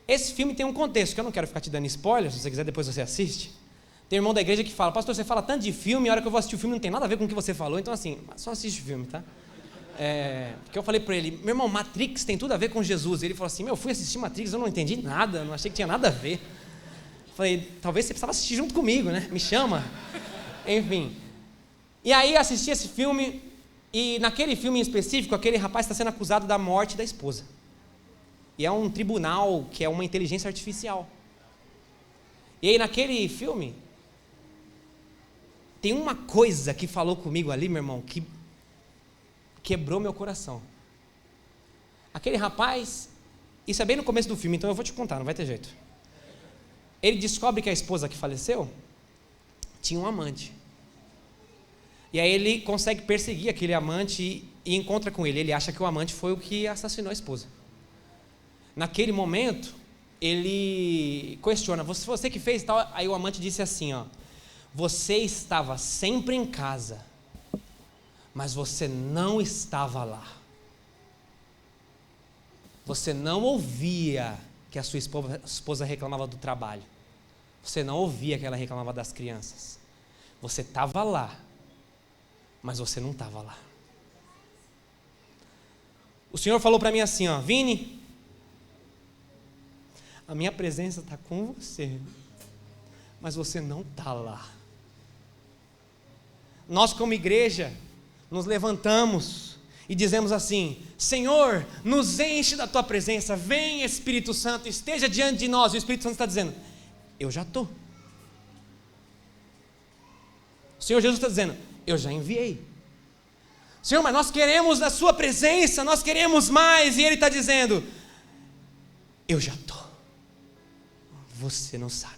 Esse filme tem um contexto, que eu não quero ficar te dando spoiler, se você quiser depois você assiste. Tem um irmão da igreja que fala: pastor, você fala tanto de filme, a hora que eu vou assistir o filme não tem nada a ver com o que você falou, então assim, só assiste o filme, tá? Porque eu falei para ele: meu irmão, Matrix tem tudo a ver com Jesus. Ele falou assim: eu fui assistir Matrix, eu não entendi nada, não achei que tinha nada a ver. Eu falei: talvez você precisava assistir junto comigo, né? Me chama. Enfim. E aí assisti esse filme, e naquele filme em específico, aquele rapaz está sendo acusado da morte da esposa. E é um tribunal que é uma inteligência artificial. E aí naquele filme, tem uma coisa que falou comigo ali, meu irmão, que quebrou meu coração. Aquele rapaz, isso é bem no começo do filme, então eu vou te contar, não vai ter jeito. Ele descobre que a esposa que faleceu tinha um amante. E aí ele consegue perseguir aquele amante e encontra com ele. Ele acha que o amante foi o que assassinou a esposa. Naquele momento, ele questiona, você que fez e tal. Aí o amante disse assim, ó: você estava sempre em casa, mas você não estava lá. Você não ouvia que a sua esposa reclamava do trabalho. Você não ouvia que ela reclamava das crianças. Você estava lá, mas você não estava lá. O Senhor falou para mim assim, ó: Vini, a minha presença está com você, mas você não está lá. Nós como igreja nos levantamos e dizemos assim: Senhor, nos enche da tua presença, vem Espírito Santo, esteja diante de nós. E o Espírito Santo está dizendo: eu já estou. O Senhor Jesus está dizendo: eu já enviei. Senhor, mas nós queremos da sua presença, nós queremos mais. E Ele está dizendo: eu já estou. Você não sabe.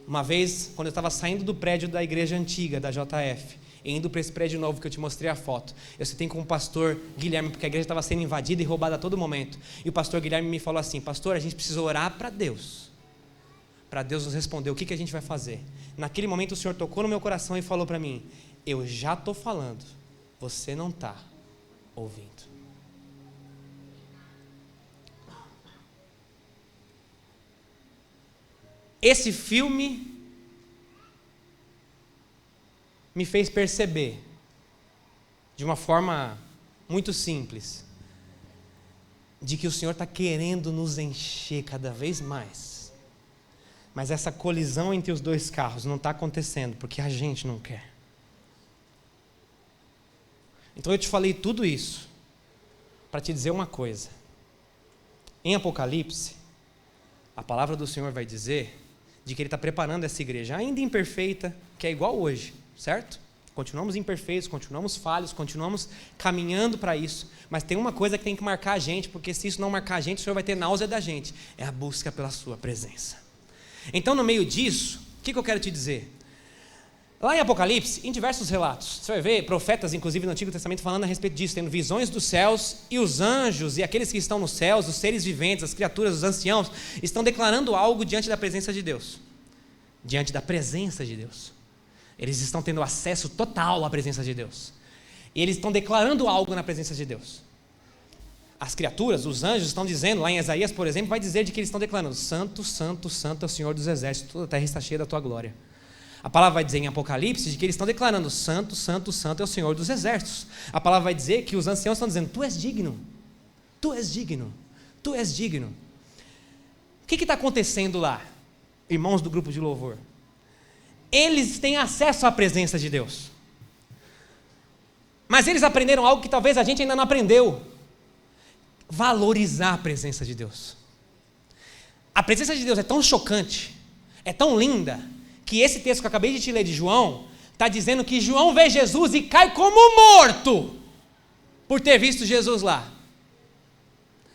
Uma vez, quando eu estava saindo do prédio da igreja antiga, da JF, indo para esse prédio novo que eu te mostrei a foto, eu citei com o pastor Guilherme, porque a igreja estava sendo invadida e roubada a todo momento. E o pastor Guilherme me falou assim: pastor, a gente precisa orar para Deus nos responder o que a gente vai fazer. Naquele momento o Senhor tocou no meu coração e falou para mim: eu já estou falando, você não está ouvindo. Esse filme me fez perceber, de uma forma muito simples, de que o Senhor está querendo nos encher cada vez mais. Mas essa colisão entre os dois carros não está acontecendo porque a gente não quer. Então eu te falei tudo isso para te dizer uma coisa. Em Apocalipse, a palavra do Senhor vai dizer de que Ele está preparando essa igreja, ainda imperfeita, que é igual hoje, certo? Continuamos imperfeitos, continuamos falhos, continuamos caminhando para isso, mas tem uma coisa que tem que marcar a gente, porque se isso não marcar a gente, o Senhor vai ter náusea da gente, é a busca pela sua presença. Então, no meio disso, o que eu quero te dizer? Lá em Apocalipse, em diversos relatos, você vai ver profetas, inclusive no Antigo Testamento, falando a respeito disso, tendo visões dos céus, e os anjos, e aqueles que estão nos céus, os seres viventes, as criaturas, os anciãos, estão declarando algo diante da presença de Deus. Diante da presença de Deus. Eles estão tendo acesso total à presença de Deus. E eles estão declarando algo na presença de Deus. As criaturas, os anjos estão dizendo, lá em Isaías, por exemplo, vai dizer de que eles estão declarando: Santo, Santo, Santo é o Senhor dos exércitos, toda a terra está cheia da tua glória. A palavra vai dizer em Apocalipse de que eles estão declarando: Santo, Santo, Santo é o Senhor dos exércitos. A palavra vai dizer que os anciãos estão dizendo: Tu és digno, Tu és digno, Tu és digno. O que está acontecendo lá, irmãos do grupo de louvor? Eles têm acesso à presença de Deus, mas eles aprenderam algo que talvez a gente ainda não aprendeu: valorizar a presença de Deus. A presença de Deus é tão chocante, é tão linda, que esse texto que eu acabei de te ler de João, está dizendo que João vê Jesus e cai como morto, por ter visto Jesus lá.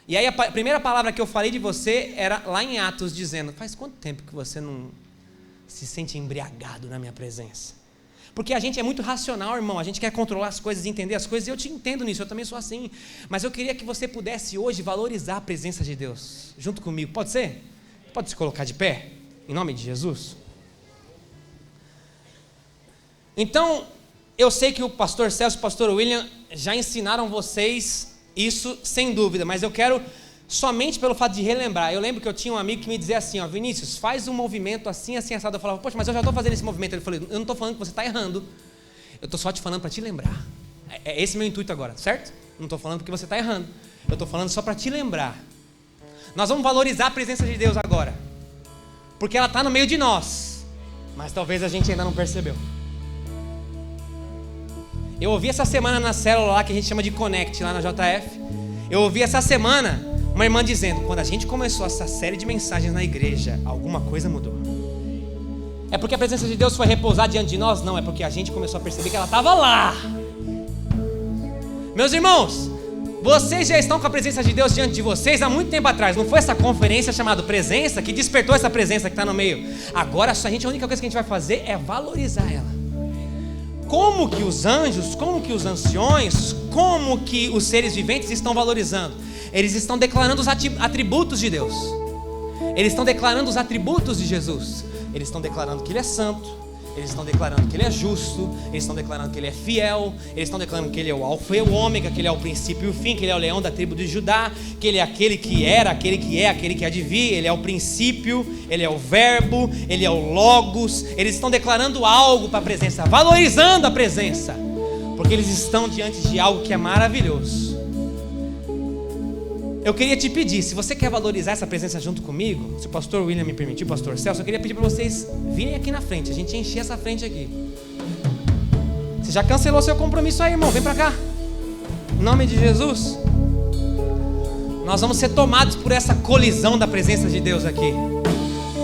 E aí a primeira palavra que eu falei de você, era lá em Atos, dizendo: faz quanto tempo que você não se sente embriagado na minha presença? Porque a gente é muito racional, irmão, a gente quer controlar as coisas, entender as coisas, e eu te entendo nisso, eu também sou assim, mas eu queria que você pudesse hoje valorizar a presença de Deus, junto comigo, pode ser? Pode se colocar de pé, em nome de Jesus? Então, eu sei que o pastor Celso e o pastor William já ensinaram vocês isso sem dúvida, mas eu quero somente pelo fato de relembrar. Eu lembro que eu tinha um amigo que me dizia assim: ó, Vinícius, faz um movimento assim, assim, assado. Eu falava: poxa, mas eu já estou fazendo esse movimento. Ele falou: eu não estou falando que você está errando, eu estou só te falando para te lembrar. É esse meu intuito agora, certo? Não estou falando porque você está errando, eu estou falando só para te lembrar. Nós vamos valorizar a presença de Deus agora, porque ela está no meio de nós, mas talvez a gente ainda não percebeu. Eu ouvi essa semana na célula lá, que a gente chama de Connect, lá na JF. Eu ouvi essa semana uma irmã dizendo: quando a gente começou essa série de mensagens na igreja, alguma coisa mudou. É porque a presença de Deus foi repousar diante de nós? Não, é porque a gente começou a perceber que ela estava lá. Meus irmãos, Vocês já estão com a presença de Deus diante de vocês há muito tempo atrás. Não foi essa conferência chamada Presença que despertou essa presença que está no meio. Agora a única coisa que a gente vai fazer é valorizar ela. Como que os anjos, como que os anciões, como que os seres viventes estão valorizando? Eles estão declarando os atributos de Deus. Eles estão declarando os atributos de Jesus. Eles estão declarando que Ele é santo. Eles estão declarando que Ele é justo. Eles estão declarando que Ele é fiel. Eles estão declarando que Ele é o alfa e o ômega, que Ele é o princípio e o fim, que Ele é o leão da tribo de Judá, que Ele é aquele que era, aquele que é, aquele que há de vir. Ele é o princípio, Ele é o verbo, Ele é o logos. Eles estão declarando algo para a presença, valorizando a presença, porque eles estão diante de algo que é maravilhoso. Eu queria te pedir, se você quer valorizar essa presença junto comigo, se o pastor William me permitir, o pastor Celso, eu queria pedir para vocês virem aqui na frente, a gente encher essa frente aqui. Você já cancelou seu compromisso aí, irmão? Vem para cá. Em nome de Jesus. Nós vamos ser tomados por essa colisão da presença de Deus aqui.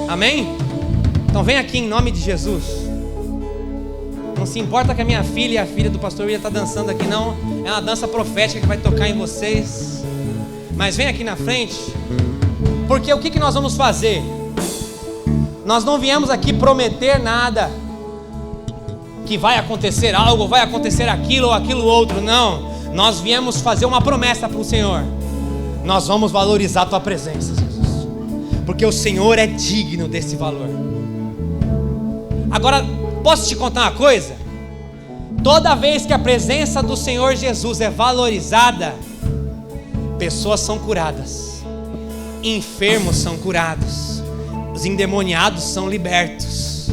Amém? Então vem aqui em nome de Jesus. Não se importa que a minha filha e a filha do pastor William estão dançando aqui, não. É uma dança profética que vai tocar em vocês. Mas vem aqui na frente, porque o que nós vamos fazer? Nós não viemos aqui prometer nada, que vai acontecer algo, vai acontecer aquilo ou aquilo outro, não. Nós viemos fazer uma promessa para o Senhor. Nós vamos valorizar a Tua presença, Jesus, porque o Senhor é digno desse valor. Agora, posso te contar uma coisa? Toda vez que a presença do Senhor Jesus é valorizada, pessoas são curadas, enfermos são curados, os endemoniados são libertos,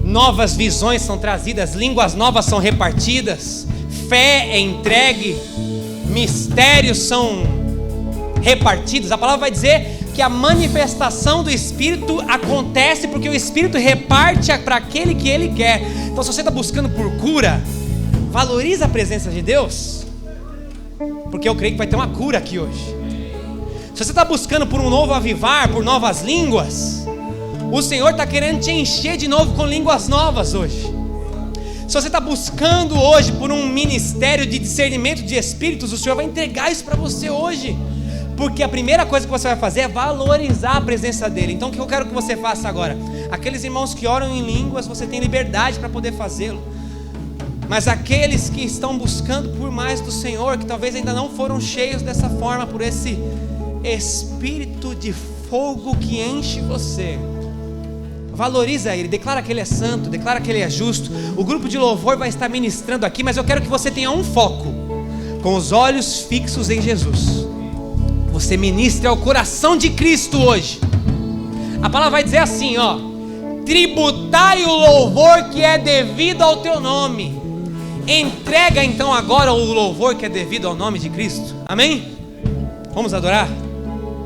novas visões são trazidas, línguas novas são repartidas, fé é entregue, mistérios são repartidos. A palavra vai dizer que a manifestação do Espírito acontece porque o Espírito reparte para aquele que Ele quer. Então, se você está buscando por cura, valoriza a presença de Deus, porque eu creio que vai ter uma cura aqui hoje. Se você está buscando por um novo avivar, por novas línguas, o Senhor está querendo te encher de novo com línguas novas hoje. Se você está buscando hoje por um ministério de discernimento de espíritos, o Senhor vai entregar isso para você hoje, porque a primeira coisa que você vai fazer é valorizar a presença dEle. Então o que eu quero que você faça agora? Aqueles irmãos que oram em línguas, você tem liberdade para poder fazê-lo. Mas aqueles que estão buscando por mais do Senhor, que talvez ainda não foram cheios dessa forma, por esse espírito de fogo que enche você, valoriza Ele, declara que Ele é santo, declara que Ele é justo. O grupo de louvor vai estar ministrando aqui, mas eu quero que você tenha um foco, com os olhos fixos em Jesus. Você ministra ao coração de Cristo hoje. A palavra vai dizer assim, ó: tributai o louvor que é devido ao teu nome. Entrega então agora o louvor que é devido ao nome de Cristo. Amém? Vamos adorar?